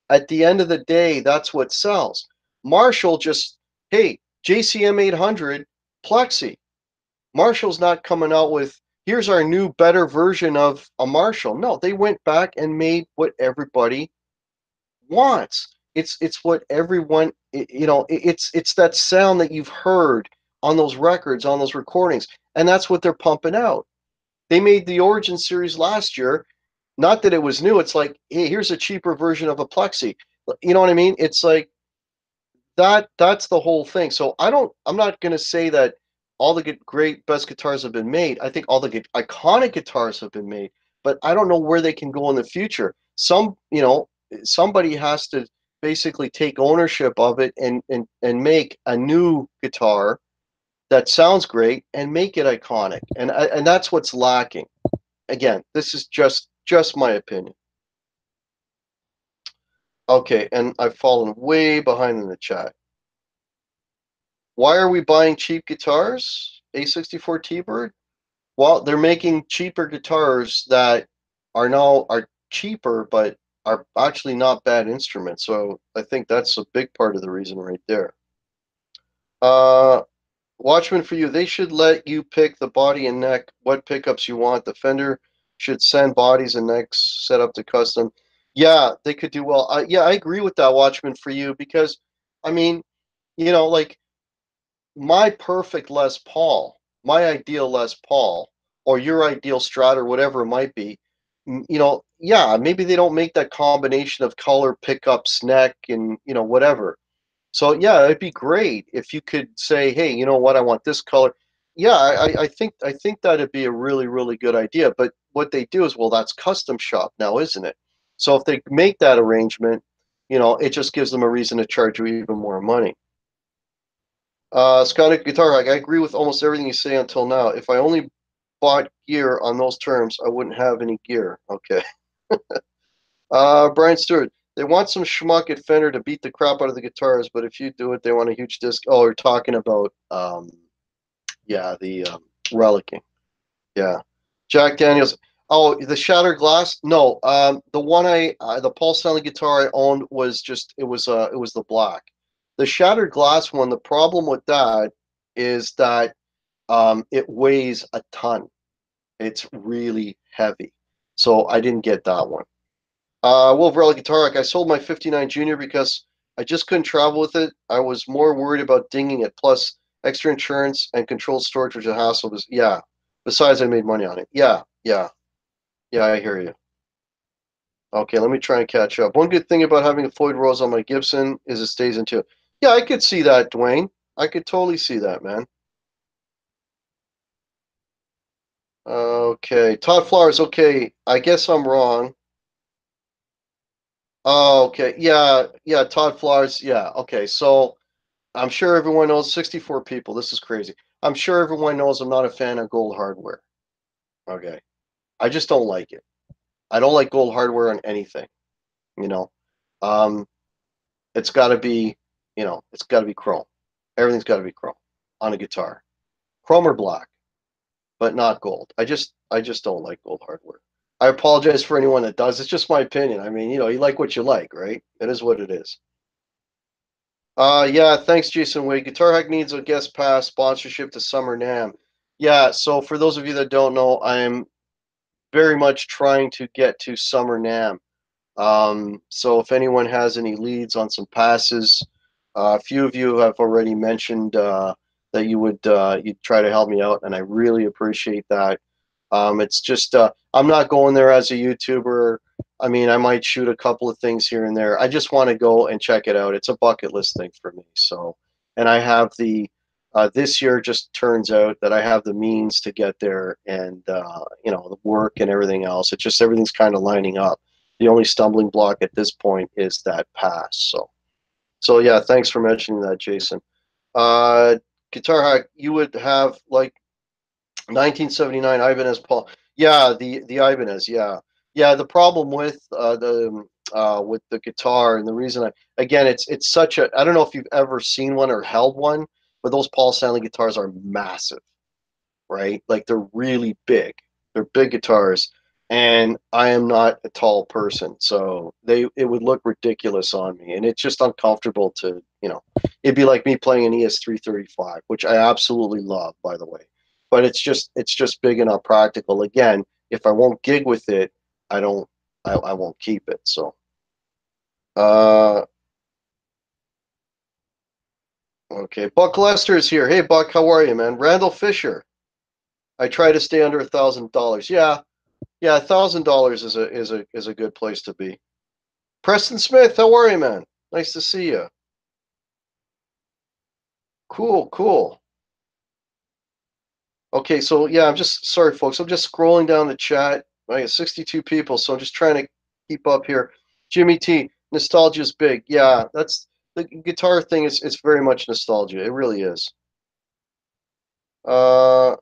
at the end of the day, that's what sells. Marshall just, hey, JCM 800 Plexi. Marshall's not coming out with, here's our new, better version of a Marshall. No, they went back and made what everybody wants. It's what everyone, you know, it's that sound that you've heard on those records, on those recordings, and that's what they're pumping out. They made the Origin series last year. Not that it was new. It's like, hey, here's a cheaper version of a Plexi. You know what I mean? It's like that's the whole thing. So I'm not going to say that all the great best guitars have been made. I think all the iconic guitars have been made, but I don't know where they can go in the future. Some, you know, somebody has to basically take ownership of it and make a new guitar that sounds great and make it iconic. And that's what's lacking. Again, this is just my opinion. Okay, and I've fallen way behind in the chat. Why are we buying cheap guitars? A64 T-Bird? Well, they're making cheaper guitars that are cheaper, but are actually not bad instruments. So I think that's a big part of the reason right there. Watchman for you, they should let you pick the body and neck, what pickups you want. The Fender should send bodies and necks set up to custom. Yeah, they could do well. Yeah, I agree with that, Watchman for you, because, I mean, like my perfect Les Paul, my ideal Les Paul, or your ideal Strat or whatever it might be, yeah, maybe they don't make that combination of color pickups, neck, and, whatever. So yeah, it'd be great if you could say, "Hey, you know what? I want this color." Yeah, I think that'd be a really really good idea. But what they do is, well, that's custom shop now, isn't it? So if they make that arrangement, it just gives them a reason to charge you even more money. Scottic Guitar Hack, I agree with almost everything you say until now. If I only bought gear on those terms, I wouldn't have any gear. Okay. Brian Stewart, they want some schmuck at Fender to beat the crap out of the guitars, but if you do it, they want a huge disc. Oh, you're talking about, yeah, the relicing. Yeah. Jack Daniels. Oh, the shattered glass? No, the one the Paul Stanley guitar I owned was just it was the black. The shattered glass one. The problem with that is that it weighs a ton. It's really heavy, so I didn't get that one. Wolverella Guitar Rack. I sold my 59 Junior because I just couldn't travel with it. I was more worried about dinging it. Plus, extra insurance and controlled storage was a hassle. Yeah. Besides, I made money on it. Yeah, yeah, yeah. I hear you. Okay, let me try and catch up. One good thing about having a Floyd Rose on my Gibson is it stays in tune. Yeah, I could see that, Dwayne. I could totally see that, man. Okay, Todd Flowers. Okay, I guess I'm wrong. Oh, okay. Yeah, yeah, Todd Flowers. Yeah, okay. So I'm sure everyone knows 64 people. This is crazy. I'm sure everyone knows I'm not a fan of gold hardware. Okay. I just don't like it. I don't like gold hardware on anything, you know. Um, it's got to be, it's got to be chrome. Everything's got to be chrome on a guitar. Chrome or black, but not gold. I just don't like gold hardware. I apologize for anyone that does. It's just my opinion. I mean, you like what you like, right? It is what it is. Yeah, thanks, Jason Wade. Guitar Hack needs a guest pass sponsorship to Summer NAMM. Yeah, so for those of you that don't know, I'm very much trying to get to Summer NAMM. So if anyone has any leads on some passes, a few of you have already mentioned that you'd try to help me out, and I really appreciate that. It's just I'm not going there as a YouTuber. I mean, I might shoot a couple of things here and there. I just want to go and check it out. It's a bucket list thing for me. So, and I have this year just turns out that I have the means to get there, and the work and everything else. It's just everything's kind of lining up. The only stumbling block at this point is that pass. So yeah, thanks for mentioning that, Jason. Uh, Guitar Hack, you would have like 1979 Ibanez Paul. Yeah, the Ibanez. Yeah, yeah. The problem with the guitar, and the reason again, it's such a. I don't know if you've ever seen one or held one, but those Paul Stanley guitars are massive, right? Like they're really big. They're big guitars, and I am not a tall person, so it would look ridiculous on me, and it's just uncomfortable to. It'd be like me playing an ES335, which I absolutely love, by the way, but it's just big and not practical. Again, if I won't gig with it, I don't I won't keep it. So uh okay. Buck Lester is here. Hey Buck, how are you, man? Randall Fisher. I try to stay under $1,000. Yeah, yeah, $1,000 is a good place to be. Preston Smith, how are you, man? Nice to see you. Cool, cool. Okay, so yeah, I'm just sorry, folks. I'm just scrolling down the chat. I got 62 people, so I'm just trying to keep up here. Jimmy T, nostalgia is big. Yeah, that's the guitar thing is very much nostalgia. It really is. Uh,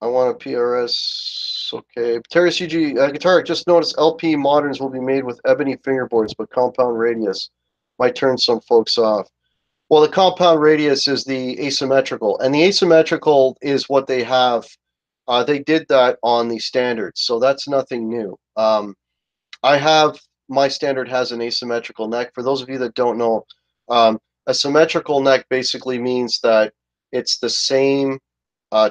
I want a PRS. Okay, Terry CG guitar. Just noticed LP moderns will be made with ebony fingerboards, but compound radius might turn some folks off. Well, the compound radius is the asymmetrical, and the asymmetrical is what they have. They did that on the standards, so that's nothing new. I have, my standard has an asymmetrical neck. For those of you that don't know, a symmetrical neck basically means that it's the same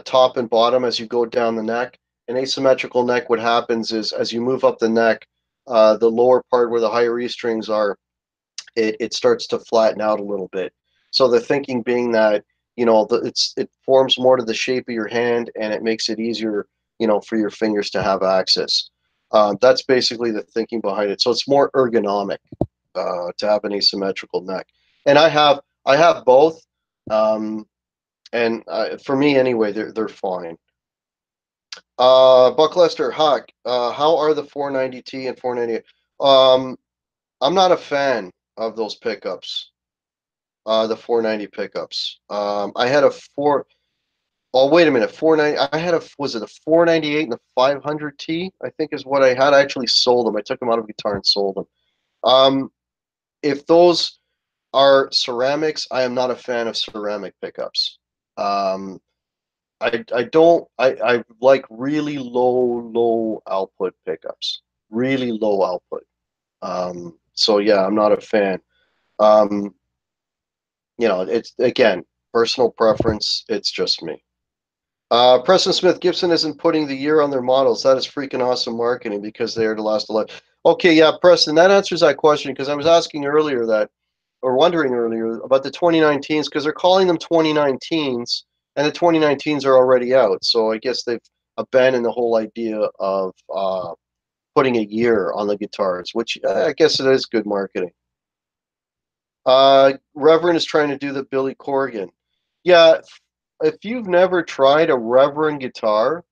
top and bottom as you go down the neck. An asymmetrical neck, what happens is as you move up the neck, the lower part where the higher E strings are, it starts to flatten out a little bit. So the thinking being that, you know, it forms more to the shape of your hand, and it makes it easier, you know, for your fingers to have access. That's basically the thinking behind it. So it's more ergonomic to have an asymmetrical neck. And I have both, and for me anyway, they're fine. Buck Lester, Huck, how are the 490T and 490? I'm not a fan of those pickups. The 490 pickups. I had a four. Oh, wait a minute. 490. I had a, was it a 498 and a 500T? I think is what I had. I actually sold them. I took them out of guitar and sold them. If those are ceramics, I am not a fan of ceramic pickups. I don't. I like really low output pickups. Really low output. So yeah, I'm not a fan. Um, you know, it's again personal preference. It's just me. Preston Smith, Gibson isn't putting the year on their models. That is freaking awesome marketing because they are the last 11. Okay, yeah, Preston, that answers that question because I was asking earlier that, or wondering earlier about the 2019s because they're calling them 2019s and the 2019s are already out. So I guess they've abandoned the whole idea of putting a year on the guitars, which I guess it is good marketing. Reverend is trying to do the Billy Corgan. Yeah, if you've never tried a Reverend guitar,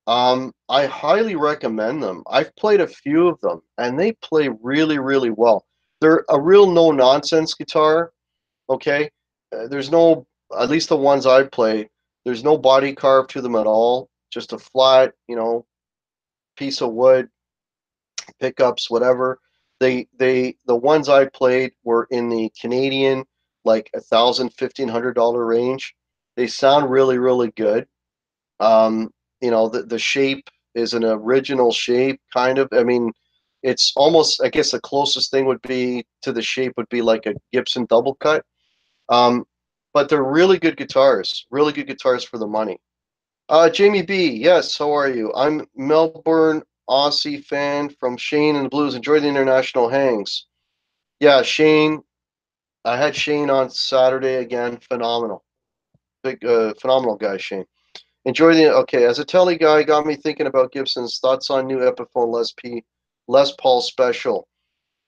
I highly recommend them. I've played a few of them, and they play really, really well. They're a real no-nonsense guitar, okay? There's no, at least the ones I've played, there's no body carved to them at all. Just a flat, you know, piece of wood, pickups, whatever. The ones I played were in the Canadian, like $1,000, $1,500 range. They sound really, really good. Um, you know, the shape is an original shape, kind of. I mean, it's almost, I guess the closest thing would be to the shape would be like a Gibson double cut. Um, but they're really good guitars for the money. Jamie B, yes, how are you? I'm Melbourne Aussie fan from Shane and the Blues. Enjoy the international hangs. Yeah, Shane, I had Shane on Saturday again. Phenomenal. Big, phenomenal guy, Shane. Enjoy the okay. As a telly guy, got me thinking about Gibson's thoughts on new Epiphone Les Paul Special.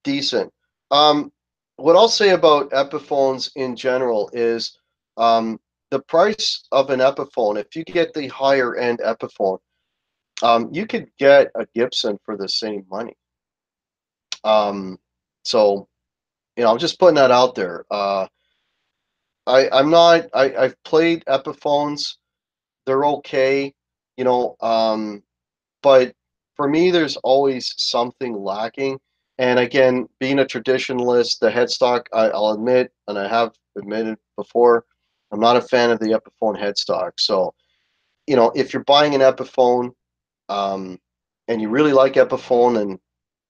Decent. Um, what I'll say about Epiphones in general is the price of an Epiphone. If you get the higher end Epiphone, you could get a Gibson for the same money. So you know, I'm just putting that out there. I'm not. I've played Epiphones. They're okay. You know, but for me, there's always something lacking. And again, being a traditionalist, the headstock, I'll admit, and I have admitted before, I'm not a fan of the Epiphone headstock. So, you know, if you're buying an Epiphone, um, and you really like Epiphone, then,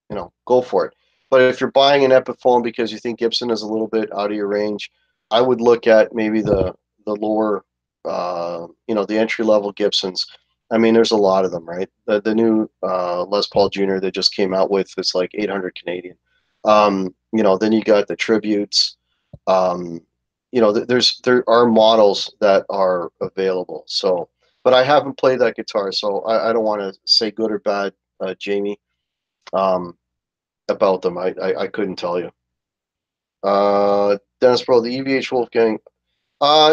you know, go for it. But if you're buying an Epiphone because you think Gibson is a little bit out of your range, I would look at maybe the lower, you know, the entry level Gibsons. I mean, there's a lot of them, right? The new Les Paul Jr. they just came out with is like 800 Canadian. You know, then you got the tributes. Um, you know, there are models that are available. So, but I haven't played that guitar, so I don't want to say good or bad, Jamie, um, about them. I couldn't tell you. Dennis Bro, the EVH Wolfgang.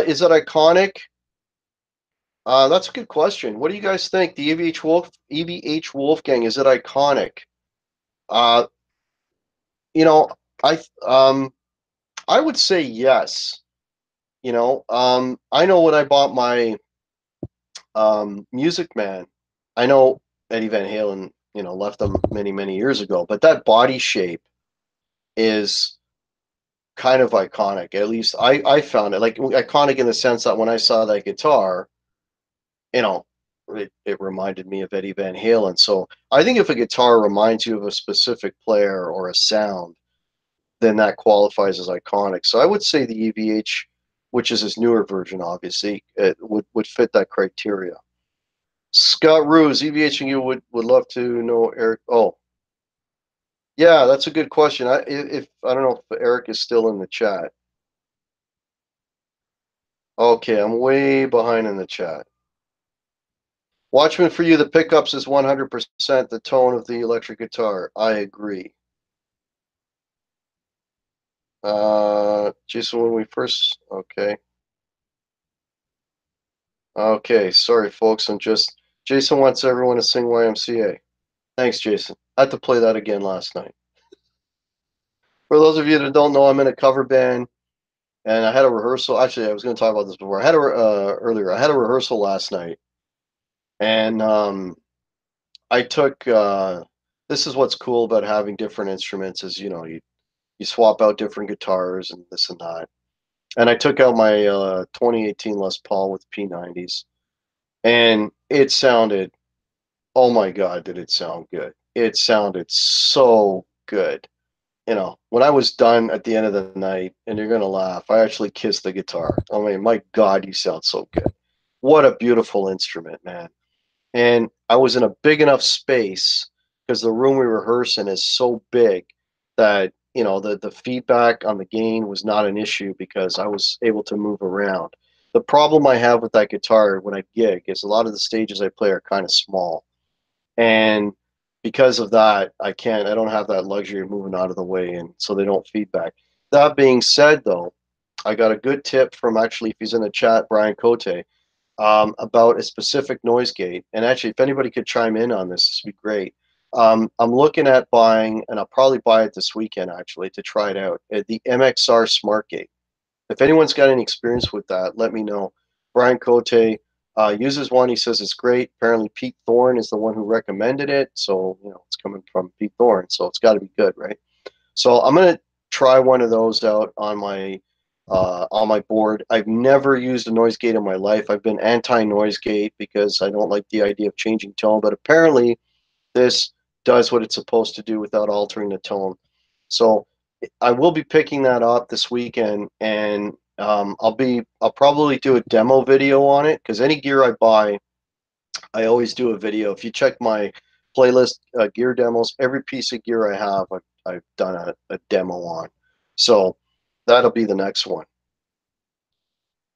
Is it iconic? That's a good question. What do you guys think? The EVH Wolfgang, is it iconic? Uh, you know, I um I would say yes. You know, I know when I bought my Music Man, I know Eddie Van Halen, you know, left them many years ago, but that body shape is kind of iconic. At least I found it like iconic in the sense that when I saw that guitar, you know, it reminded me of Eddie Van Halen. So I think if a guitar reminds you of a specific player or a sound, then that qualifies as iconic. So I would say the EVH, which is his newer version, obviously, it would fit that criteria. Scott Ruse, EVH and you would love to know Eric. Oh, yeah, that's a good question. If I don't know if Eric is still in the chat. Okay, I'm way behind in the chat. Watchman, for you, the pickups is 100% the tone of the electric guitar. I agree. Jason, when we first, okay. Okay, sorry, folks. Jason wants everyone to sing YMCA. Thanks, Jason. I had to play that again last night. For those of you that don't know, I'm in a cover band, and I had a rehearsal. Actually, I was going to talk about this before. I had earlier. I had a rehearsal last night, and I took. This is what's cool about having different instruments is you swap out different guitars and this and that. And I took out my 2018 Les Paul with P90s, and it sounded. Oh my God, did it sound good? It sounded so good. When I was done at the end of the night, and you're gonna laugh, I actually kissed the guitar. I mean, my God, you sound so good. What a beautiful instrument, man. And I was in a big enough space because the room we rehearse in is so big that, the feedback on the gain was not an issue because I was able to move around. The problem I have with that guitar when I gig is a lot of the stages I play are kind of small. And because of that, I don't have that luxury of moving out of the way, and so they don't feedback. That being said, though, I got a good tip from, actually, if he's in the chat, Brian Cote, about a specific noise gate. And actually, if anybody could chime in on this would be great. I'm looking at buying, and I'll probably buy it this weekend, actually, to try it out, the MXR Smart Gate. If anyone's got any experience with that, let me know. Brian Cote uses one. He says it's great. Apparently, Pete Thorne is the one who recommended it. So, it's coming from Pete Thorne. So it's got to be good, right? So I'm going to try one of those out on my board. I've never used a noise gate in my life. I've been anti-noise gate because I don't like the idea of changing tone. But apparently, this does what it's supposed to do without altering the tone. So I will be picking that up this weekend, and I'll probably do a demo video on it because any gear I buy, I always do a video. If you check my playlist, gear demos, every piece of gear I have, I've done a demo on. So that'll be the next one.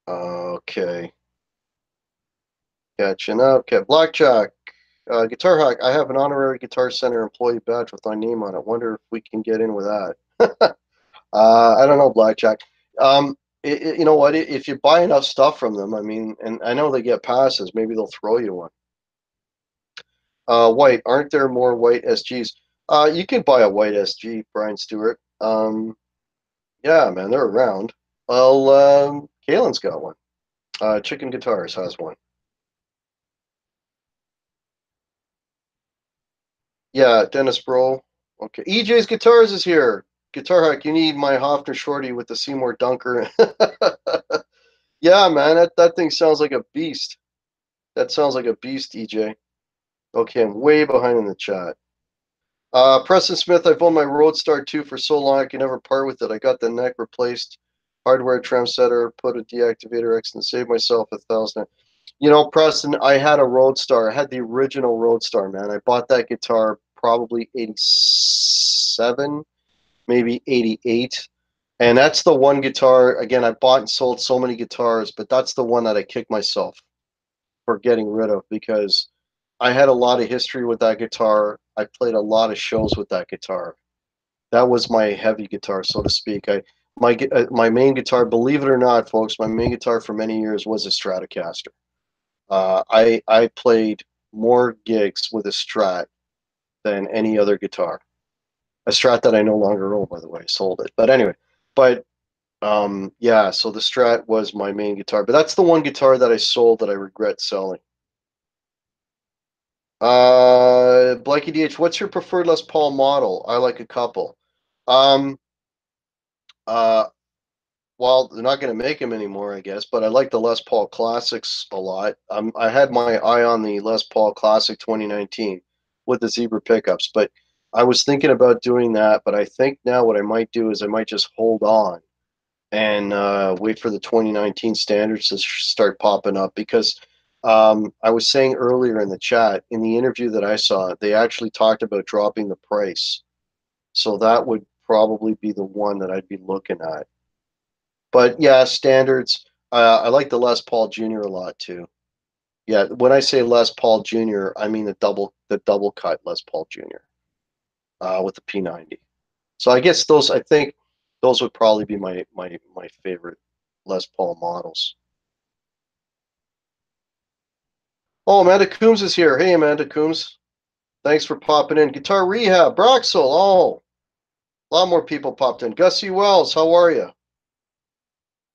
Okay. Catching up. Okay, Blackjack. Guitar Hack. I have an honorary Guitar Center employee badge with my name on it. Wonder if we can get in with that. I don't know, Blackjack. You know what? If you buy enough stuff from them, I mean, and I know they get passes, maybe they'll throw you one. White. Aren't there more white SGs? You can buy a white SG, Brian Stewart. Yeah, man, they're around. Well, Kailyn's got one. ChickNGuitars has one. Yeah, Dennis Bro. Okay, EJ's Guitars is here. Guitar Hack, you need my Hofner Shorty with the Seymour Dunker. Yeah, man, that thing sounds like a beast. That sounds like a beast, EJ. Okay, I'm way behind in the chat. Preston Smith, I've owned my Roadstar 2 for so long I can never part with it. I got the neck replaced, hardware trim setter, put a deactivator X and saved myself $1,000. Preston, I had a Roadstar. I had the original Roadstar, man. I bought that guitar probably 87, maybe 88. And that's the one guitar, again, I bought and sold so many guitars, but that's the one that I kicked myself for getting rid of because I had a lot of history with that guitar. I played a lot of shows with that guitar. That was my heavy guitar, so to speak. My main guitar, believe it or not, folks, my main guitar for many years was a Stratocaster. I played more gigs with a Strat than any other guitar. A Strat that I no longer own, by the way, sold it. But anyway, yeah, so the Strat was my main guitar. But that's the one guitar that I sold that I regret selling. Blakey DH, what's your preferred Les Paul model? I like a couple. Um, uh, well, they're not going to make them anymore, I guess. But I like the Les Paul Classics a lot. I had my eye on the Les Paul Classic 2019 with the zebra pickups, but I was thinking about doing that. But I think now what I might do is I might just hold on and wait for the 2019 standards to start popping up because I was saying earlier in the chat, in the interview that I saw, they actually talked about dropping the price. So that would probably be the one that I'd be looking at. But yeah, standards. I like the Les Paul Jr. a lot too. Yeah, when I say Les Paul Jr., I mean the double cut Les Paul Jr. With the P90. So I guess those I think those would probably be my favorite Les Paul models. Oh, Amanda Coombs is here. Hey, Amanda Coombs. Thanks for popping in. Guitar Rehab, Broxel. Oh, a lot more people popped in. Gussie Wells, how are you?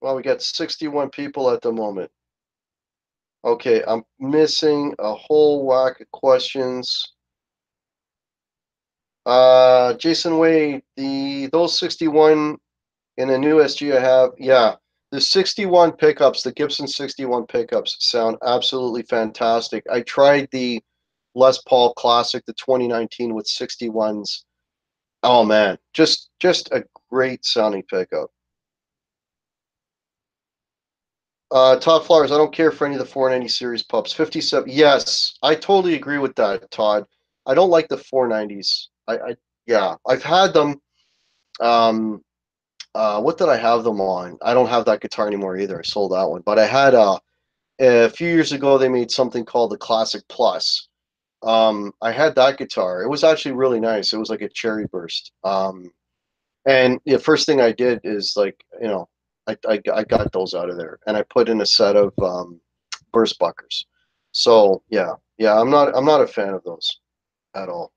Well, we got 61 people at the moment. Okay, I'm missing a whole whack of questions. Jason Wade, those 61 in the new SG I have, yeah, the 61 pickups, the Gibson 61 pickups sound absolutely fantastic. I tried the Les Paul Classic, the 2019 with 61s. Oh man, just a great sounding pickup. Todd Flowers, I don't care for any of the 490 series pups. 57, yes, I totally agree with that, Todd. I don't like the 490s. Yeah, I've had them. Um, what did I have them on? I don't have that guitar anymore either. I sold that one. But I had a few years ago they made something called the Classic Plus. I had that guitar. It was actually really nice. It was like a cherry burst. And the first thing I did is like, I got those out of there and I put in a set of burst buckers. So yeah, I'm not a fan of those at all.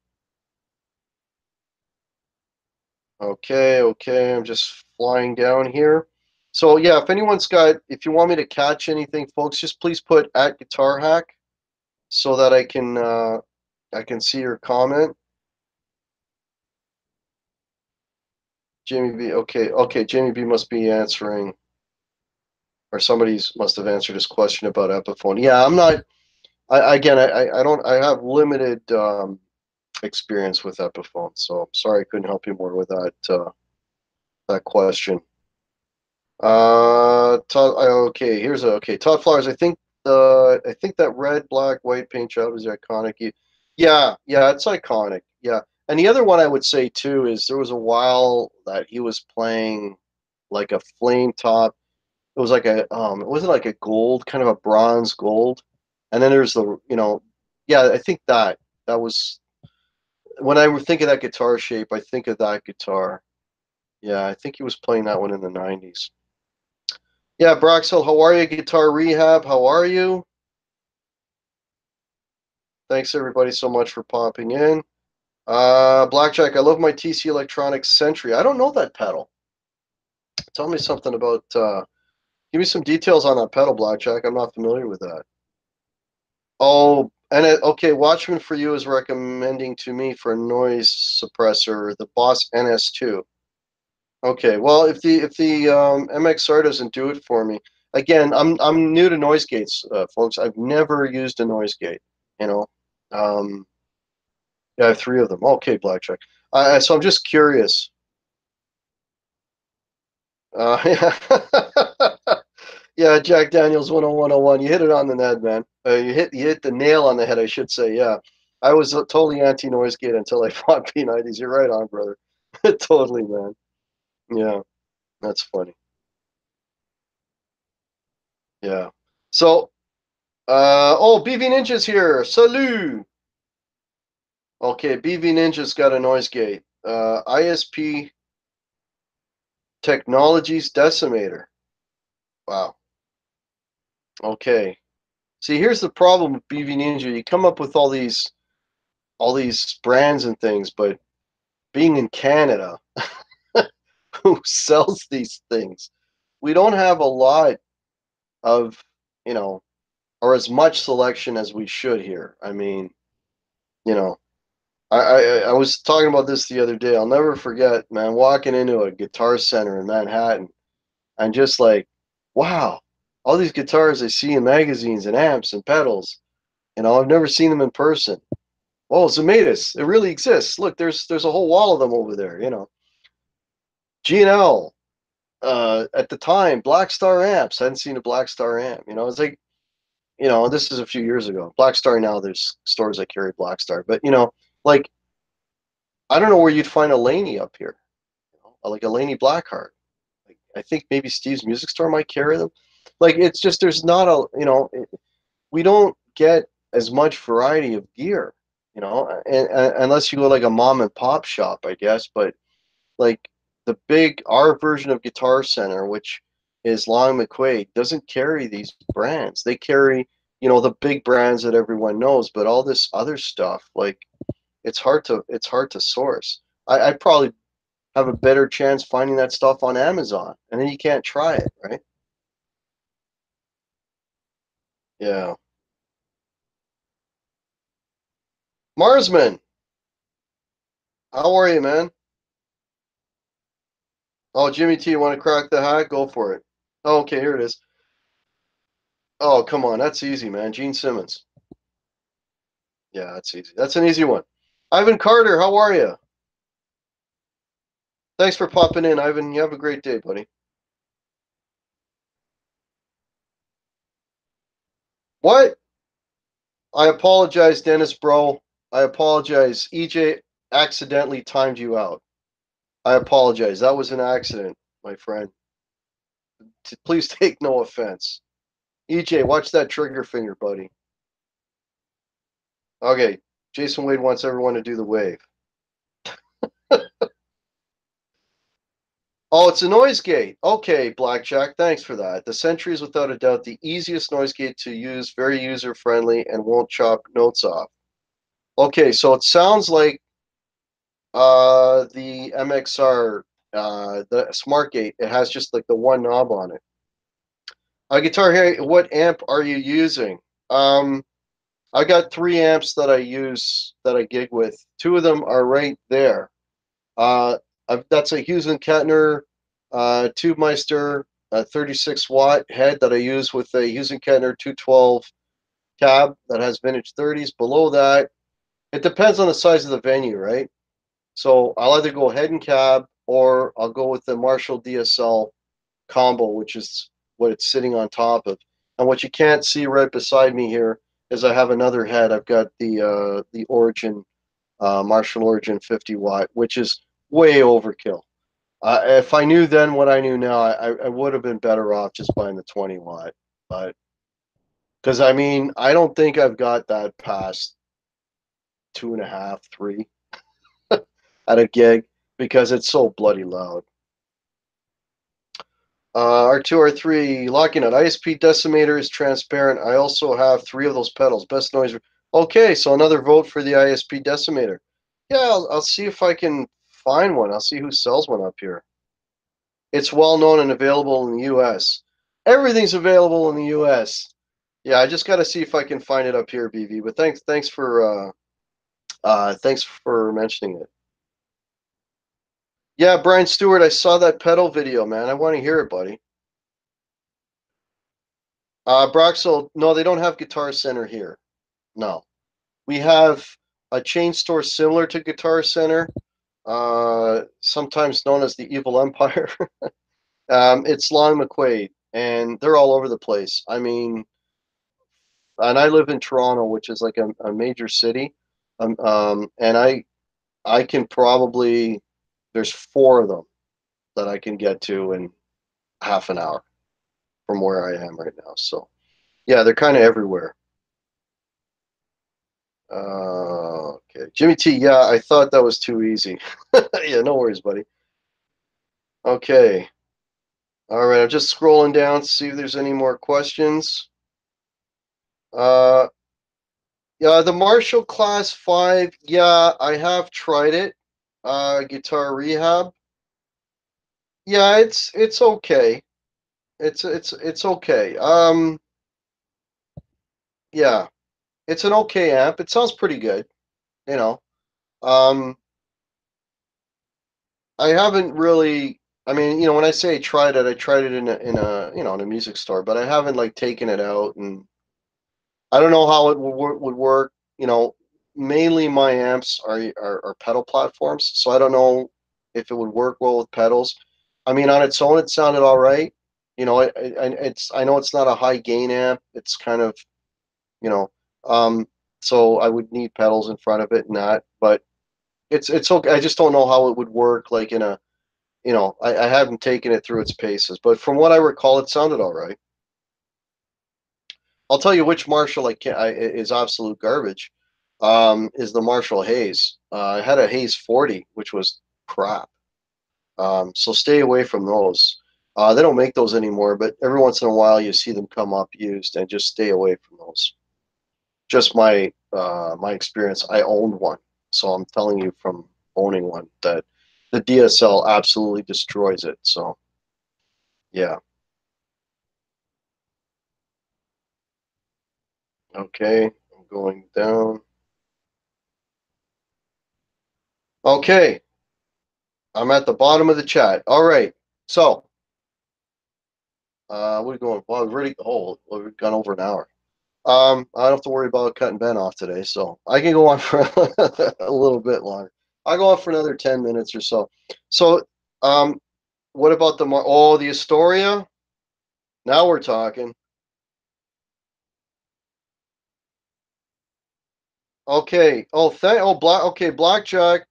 Okay, I'm just flying down here. So yeah, if you want me to catch anything, folks, just please put at Guitar Hack so that I can see your comment. Jamie B. Okay, Jamie B must be answering, or somebody's must have answered his question about Epiphone. Yeah, I'm not. I don't. I have limited experience with Epiphone, so I'm sorry I couldn't help you more with that question. Todd, okay, okay. Todd Flowers, I think that red, black, white paint job is iconic. Yeah, it's iconic. Yeah, and the other one I would say too is there was a while that he was playing like a flame top. It was like it wasn't like a gold, kind of a bronze gold, and then there's yeah, I think that was when I think of that guitar shape, I think of that guitar. Yeah, I think he was playing that one in the '90s. Yeah, Broxel, how are you? Guitar Rehab, how are you? Thanks everybody so much for popping in. Blackjack, I love my TC Electronics Sentry. I don't know that pedal. Tell me something about, give me some details on that pedal, Blackjack. I'm not familiar with that. Oh, and okay, Watchman for You is recommending to me for a noise suppressor, the Boss NS2. Okay, well, if the MXR doesn't do it for me, again, I'm new to noise gates, folks. I've never used a noise gate. You know, um, yeah, I have three of them. Okay, blackjack. So I'm just curious. Yeah, yeah, Jack Daniels 10101. You hit it on the head, man. You hit the nail on the head, I should say. Yeah, I was totally anti noise gate until I fought P90s. You're right on, brother. Totally, man. Yeah, that's funny. Yeah. So, oh, BV Ninja's here. Salut. Okay, BV Ninja's got a noise gate. ISP Technologies Decimator. Wow. Okay. See, here's the problem with BV Ninja. You come up with all these brands and things, but being in Canada, who sells these things, we don't have a lot of, you know, or as much selection as we should here. I mean, you know, I was talking about this the other day. I'll never forget, man, walking into a Guitar Center in Manhattan. and just like, wow, all these guitars I see in magazines and amps and pedals, I've never seen them in person. Oh, Zematis, it really exists. Look, there's a whole wall of them over there. G&L, at the time, Black Star amps. I hadn't seen a Black Star amp. It's like, this is a few years ago. Black Star, now there's stores that carry Black Star, but like, I don't know where you'd find a Laney up here. Like a Laney Blackheart. Like, I think maybe Steve's Music Store might carry them. Like, it's just, there's not a, we don't get as much variety of gear, and unless you go like a mom and pop shop, I guess. But like our version of Guitar Center, which is Long McQuaid, doesn't carry these brands. They carry, the big brands that everyone knows, but all this other stuff, like, it's hard to source. I probably have a better chance finding that stuff on Amazon, and then you can't try it, right? Yeah. Marsman, how are you, man? Oh, Jimmy T, you want to crack the hat? Go for it. Oh, okay, here it is. Oh, come on, that's easy, man. Gene Simmons. Yeah, that's easy. That's an easy one. Ivan Carter, how are you? Thanks for popping in, Ivan. You have a great day, buddy. What? I apologize, Dennis, bro. I apologize. EJ accidentally timed you out. I apologize. That was an accident, my friend. Please take no offense. EJ, watch that trigger finger, buddy. Okay, Jason Wade wants everyone to do the wave. Oh, it's a noise gate. Okay, Blackjack, thanks for that. The Sentry is without a doubt the easiest noise gate to use, very user-friendly, and won't chop notes off. Okay, so it sounds like the MXR, the Smart Gate. It has just like the one knob on it. Guitar Hero, what amp are you using? I got 3 amps that I use, that I gig with. 2 of them are right there. That's a Hughes and Kettner Tubemeister 36-watt head that I use with a Hughes and Kettner 212 cab that has vintage 30s. Below that, it depends on the size of the venue, right? So I'll either go head and cab, or I'll go with the Marshall DSL combo, which is what it's sitting on top of. And what you can't see right beside me here is I have another head. I've got the Origin, Marshall Origin 50-watt, which is way overkill. If I knew then what I knew now, I would have been better off just buying the 20-watt. But because I mean, I don't think I've got that past 2.5, 3 at a gig, because it's so bloody loud. R2R3 Lockingnut ISP decimator is transparent. I also have 3 of those pedals. Best noise. Okay, so another vote for the ISP decimator. Yeah, I'll see if I can find one. I'll see who sells one up here. It's well known and available in the U.S. Everything's available in the U.S. Yeah, I just got to see if I can find it up here, BV. But thanks for mentioning it. Yeah, Brian Stewart, I saw that pedal video, man. I want to hear it, buddy. Broxel, no, they don't have Guitar Center here. No. We have a chain store similar to Guitar Center, sometimes known as the Evil Empire. It's Long McQuaid, and they're all over the place. I mean, and I live in Toronto, which is like a major city. And I can probably, there's 4 of them that I can get to in half an hour from where I am right now. So yeah, they're kind of everywhere. Okay, Jimmy T. Yeah, I thought that was too easy. Yeah, no worries, buddy. Okay. All right, I'm just scrolling down to see if there's any more questions. Yeah, the Marshall Class 5. Yeah, I have tried it. Guitar Rehab. Yeah, it's okay. It's okay. Yeah, it's an okay amp. It sounds pretty good, you know. Um, I haven't really. I mean, when I say I tried it in a music store, but I haven't like taken it out, and I don't know how it would work. You know, mainly my amps are pedal platforms, so I don't know if it would work well with pedals. I mean, on its own, it sounded all right. I know it's not a high gain amp. It's kind of, you know, um, so I would need pedals in front of it and that, but it's okay. I just don't know how it would work like in a, I haven't taken it through its paces, but from what I recall, it sounded all right. I'll tell you which Marshall is absolute garbage. Is the Marshall Hayes. I had a Hayes 40, which was crap. So stay away from those. They don't make those anymore, but every once in a while you see them come up used, and just stay away from those. Just my experience. I owned one, so I'm telling you from owning one that the DSL absolutely destroys it. So yeah. Okay, I'm going down. Okay, I'm at the bottom of the chat. All right. So, we're going. Well, we've gone over an hour. I don't have to worry about cutting Ben off today, so I can go on for a little bit longer. I'll go on for another 10 minutes or so. So, what about the Astoria? Now we're talking. Okay. Blackjack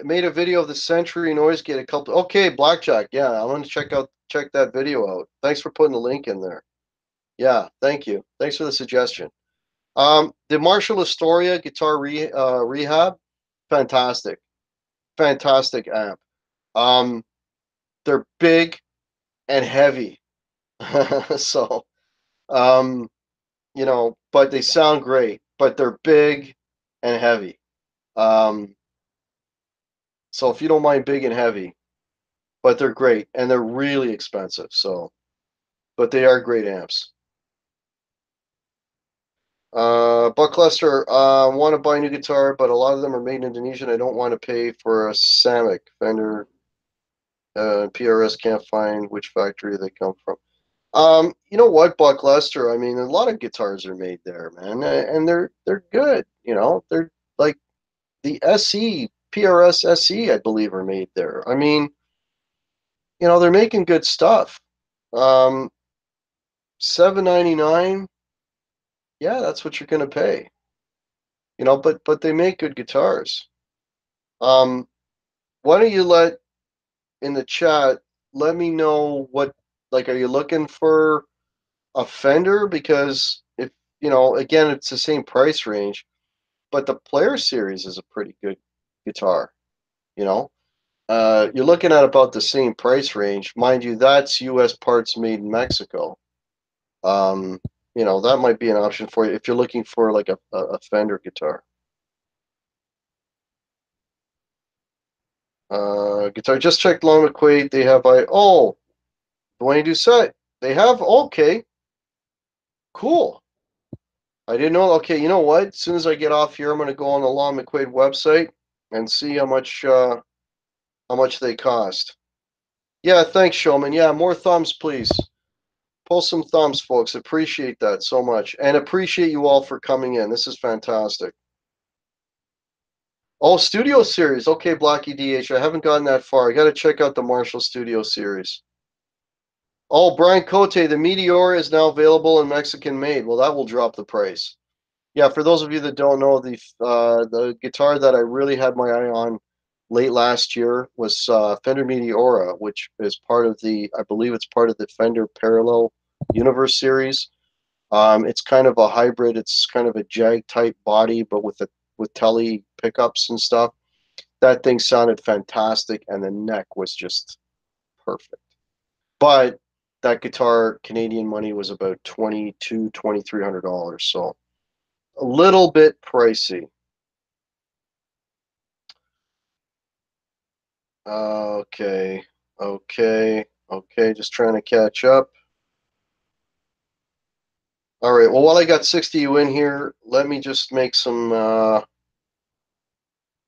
made a video of the Century noise gate a couple. Okay, Blackjack. Yeah, I want to check that video out. Thanks for putting the link in there. Yeah, thank you. Thanks for the suggestion. The Marshall Astoria guitar rehab, fantastic, fantastic amp. Um, they're big and heavy, so um, but they sound great. But they're big and heavy. Um, so if you don't mind big and heavy, but they're great and they're really expensive. So, but they are great amps. Buck Lester, want to buy a new guitar, but a lot of them are made in Indonesia, and I don't want to pay for a Samick Fender. PRS can't find which factory they come from. You know what, Buck Lester? I mean, a lot of guitars are made there, man, and they're good. They're like the SE PRS SE, I believe, are made there. I mean, they're making good stuff. 799, yeah, that's what you're gonna pay. But they make good guitars. Um, why don't you in the chat, let me know are you looking for a Fender? Because if, again, it's the same price range, but the Player Series is a pretty good guitar, you know? You're looking at about the same price range. Mind you, that's US parts made in Mexico. Um, that might be an option for you if you're looking for like a Fender guitar. Guitar, just checked Long McQuaid. They have Dwayne Doucette. They have, okay, cool. I didn't know. Okay, you know what? As soon as I get off here, I'm going to go on the Long McQuaid website and see how much they cost. Yeah, thanks, Showman. Yeah, more thumbs, please. Pull some thumbs, folks. Appreciate that so much, and appreciate you all for coming in. This is fantastic. Oh, Studio Series. Okay, Blocky DH. I haven't gotten that far. I got to check out the Marshall Studio Series. Oh, Brian Cote, the Meteor is now available and Mexican made. Well, that will drop the price. Yeah, for those of you that don't know, the guitar that I really had my eye on late last year was Fender Meteora, which is I believe it's part of the Fender Parallel Universe series. It's kind of a hybrid. It's kind of a Jag type body, but with telly pickups and stuff. That thing sounded fantastic, and the neck was just perfect. But that guitar, Canadian money, was about $2,300. So a little bit pricey. Okay, okay. Just trying to catch up. All right. Well, while I got 60 you in here, let me just make some.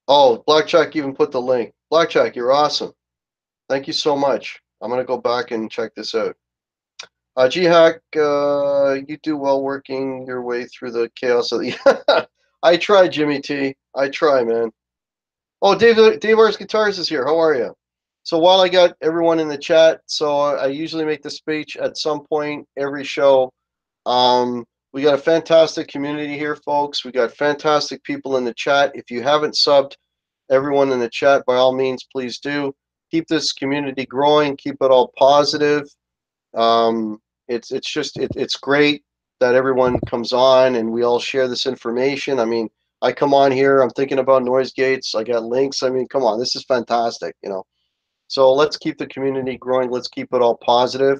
Oh, Blackjack even put the link. Blackjack, you're awesome. Thank you so much. I'm gonna go back and check this out. G-Hack, you do well working your way through the chaos of the. I try, Jimmy T. I try, man. Oh, Dave R's Guitars is here. How are you? So while I got everyone in the chat, so I usually make the speech at some point every show. We got a fantastic community here, folks. We got fantastic people in the chat. If you haven't subbed, everyone in the chat, by all means, please do. Keep this community growing. Keep it all positive. It's great that everyone comes on and we all share this information. I mean, I come on here, I'm thinking about noise gates. I got links. I mean, come on, this is fantastic, you know. So let's keep the community growing. Let's keep it all positive.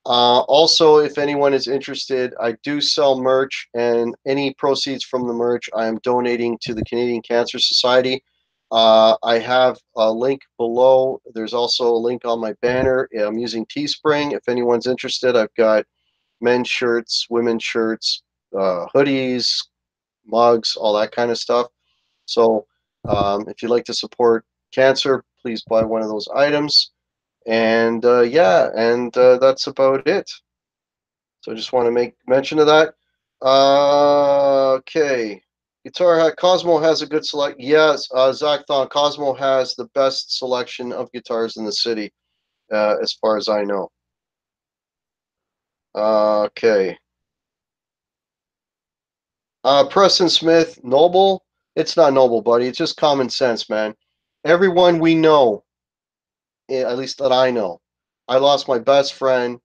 Also, if anyone is interested, I do sell merch, and any proceeds from the merch I am donating to the Canadian Cancer Society. I have a link below. There's also a link on my banner. I'm using Teespring. If anyone's interested, I've got men's shirts, women's shirts, hoodies, mugs, all that kind of stuff. So if you'd like to support cancer, please buy one of those items. And yeah, and that's about it. So I just want to make mention of that. Okay. Guitar Hack Cosmo has a good select. Yes, Zach Thon, Cosmo has the best selection of guitars in the city, as far as I know. Okay. Preston Smith, noble. It's not noble, buddy. It's just common sense, man. Everyone we know, at least that I know. I lost my best friend.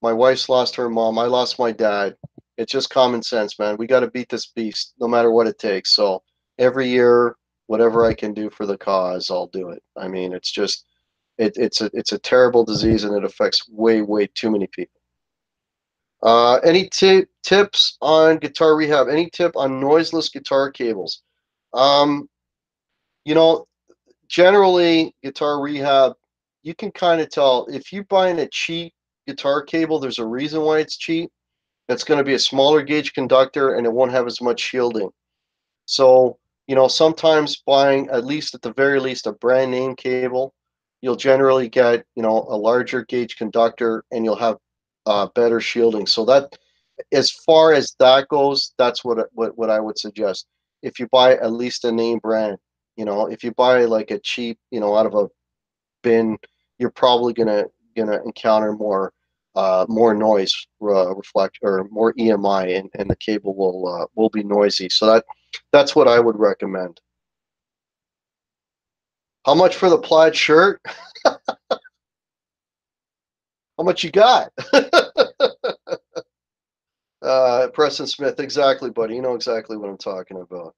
My wife's lost her mom. I lost my dad. It's just common sense, man. We got to beat this beast no matter what it takes. So every year, whatever I can do for the cause, I'll do it. I mean, it's just it's a terrible disease and it affects way too many people. Any tips on guitar rehab? Any tip on noiseless guitar cables? Um, you know, generally guitar rehab, you can kind of tell if you're buying a cheap guitar cable. There's a reason why it's cheap. It's going to be a smaller gauge conductor and it won't have as much shielding. So, sometimes buying, at least at the very least, a brand name cable, you'll generally get, a larger gauge conductor and you'll have better shielding. So that, as far as that goes, that's what I would suggest. If you buy at least a name brand, if you buy like a cheap, out of a bin, you're probably gonna encounter more noise reflect or more EMI, and the cable will be noisy. So that's what I would recommend. How much for the plaid shirt? How much you got? Preston Smith, exactly, buddy. You know exactly what I'm talking about.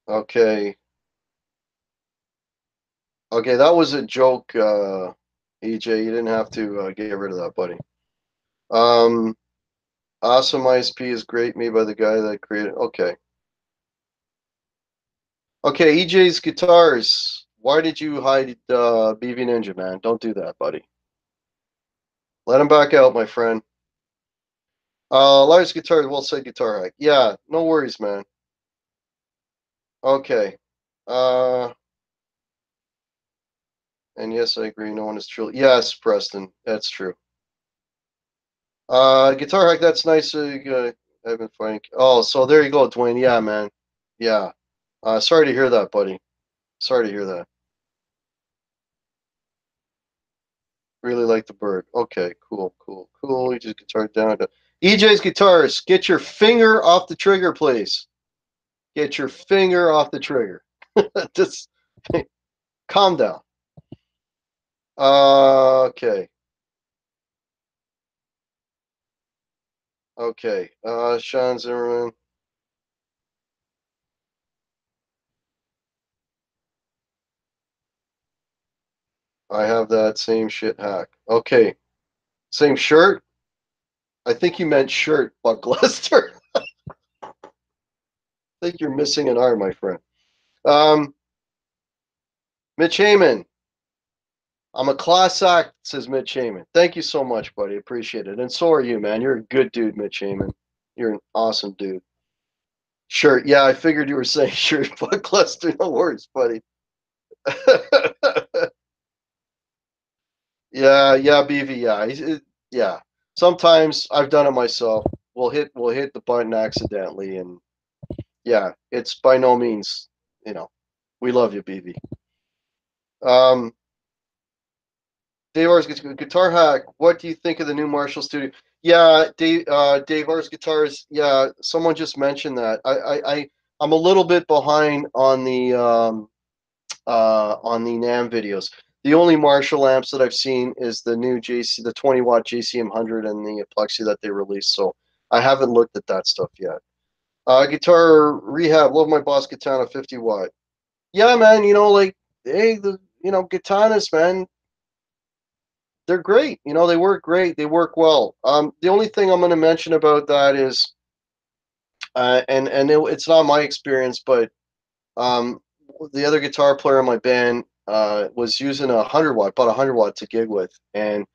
Okay. Okay, that was a joke, EJ. You didn't have to get rid of that, buddy. Um, awesome ISP is great, made by the guy that created. Okay. Okay, EJ's guitars. Why did you hide BV Ninja, man? Don't do that, buddy. Let him back out, my friend. Lars Guitars, well said, Guitar Hack. Yeah, no worries, man. Okay. Uh, and yes, I agree. No one is truly. Yes, Preston, that's true. Guitar Hack, that's nice. I've been finding. Oh, so there you go, Dwayne. Yeah, man. Yeah. Sorry to hear that, buddy. Sorry to hear that. Really like the bird. Okay, cool. You just guitar down to EJ's guitars. Get your finger off the trigger, please. Get your finger off the trigger. Just calm down. Okay. Okay. Sean Zimmerman. I have that same shit hack. Okay. Same shirt? I think you meant shirt, Buck Lester. I think you're missing an arm, my friend. Um, Mitch Heyman. I'm a class act, says Mitch Heyman. Thank you so much, buddy. Appreciate it. And so are you, man. You're a good dude, Mitch Heyman. You're an awesome dude. Sure. Yeah, I figured you were saying sure. Fuck cluster. No worries, buddy. Yeah, yeah, BV. Yeah, yeah. Sometimes I've done it myself. We'll hit the button accidentally, and yeah, it's by no means, you know, we love you, BV. Um, Dave R's Guitar Hack. What do you think of the new Marshall Studio? Yeah, Dave R's Guitars. Yeah, someone just mentioned that. I'm a little bit behind on the NAMM videos. The only Marshall amps that I've seen is the new JC, the 20-watt JCM 100 and the Plexi that they released. So I haven't looked at that stuff yet. Guitar Rehab. Love my Boss Katana 50-watt. Yeah, man. Like, hey, Katanas, man, they're great. They work great. They work well. The only thing I'm going to mention about that is, it's not my experience, but um, the other guitar player in my band was using a 100-watt, about 100-watt to gig with, and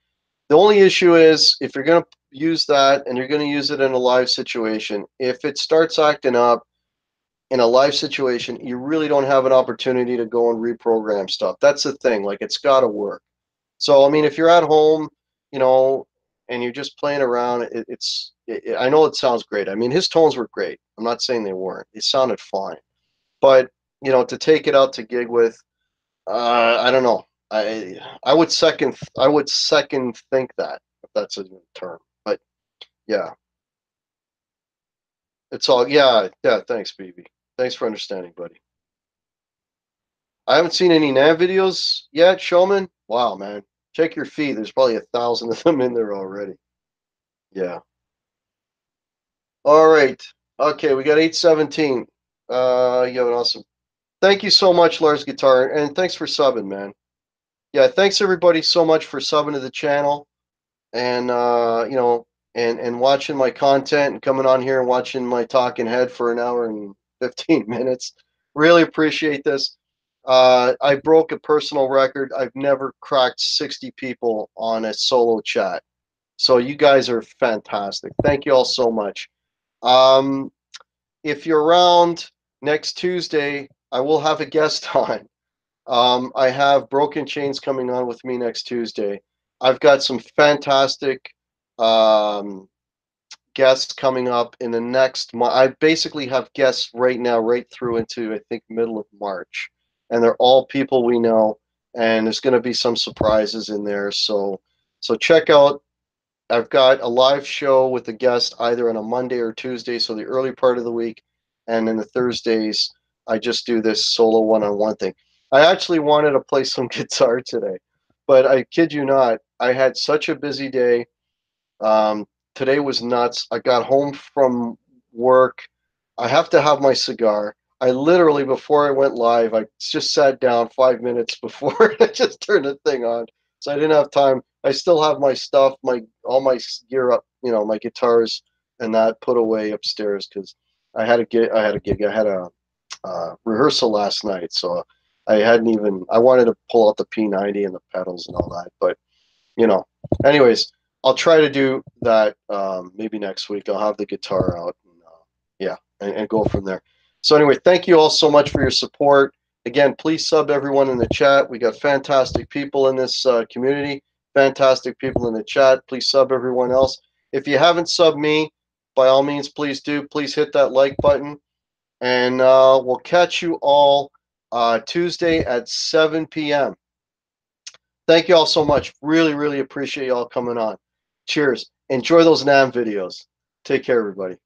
the only issue is if you're going to use that and you're going to use it in a live situation, if it starts acting up in a live situation, you really don't have an opportunity to go and reprogram stuff. That's the thing. Like, it's got to work. So, I mean, if you're at home, you know, and you're just playing around, I know it sounds great. I mean, his tones were great. I'm not saying they weren't. They sounded fine. But, to take it out to gig with, I don't know. I would second think that, if that's a term. But yeah, it's all, yeah, yeah. Thanks, BB. Thanks for understanding, buddy. I haven't seen any nav videos yet, Showman. Wow, man. Check your feed. There's probably 1,000 of them in there already. Yeah. All right. Okay, we got 817. You have an awesome. Thank you so much, Lars Guitar, and thanks for subbing, man. Yeah, thanks everybody so much for subbing to the channel, and and watching my content and coming on here and watching my talking head for an hour and 15 minutes. Really appreciate this. I broke a personal record. I've never cracked 60 people on a solo chat. So you guys are fantastic. Thank you all so much. Um, if you're around next Tuesday, I will have a guest on. I have Broken Chains coming on with me next Tuesday. I've got some fantastic um, guests coming up in the next month. I basically have guests right now, right through into, I think, middle of March. And they're all people we know. And there's going to be some surprises in there. So check out. I've got a live show with a guest either on a Monday or Tuesday, so the early part of the week. And then the Thursdays, I just do this solo one-on-one thing. I actually wanted to play some guitar today, but I kid you not, I had such a busy day. Um, Today was nuts. I got home from work. I have to have my cigar. I literally, before I went live, I just sat down 5 minutes before I just turned the thing on. So I didn't have time. I still have my stuff, all my gear up, my guitars and that put away upstairs because I had a gig. I had a rehearsal last night, so I hadn't even. I wanted to pull out the P90 and the pedals and all that, but you know. Anyways, I'll try to do that maybe next week. I'll have the guitar out, and, yeah, and go from there. So anyway, thank you all so much for your support. Again, please sub everyone in the chat. We got fantastic people in this community, fantastic people in the chat. Please sub everyone else. If you haven't subbed me, by all means, please do. Please hit that like button, and we'll catch you all Tuesday at 7 p.m. Thank you all so much. Really, really appreciate you all coming on. Cheers. Enjoy those NAMM videos. Take care, everybody.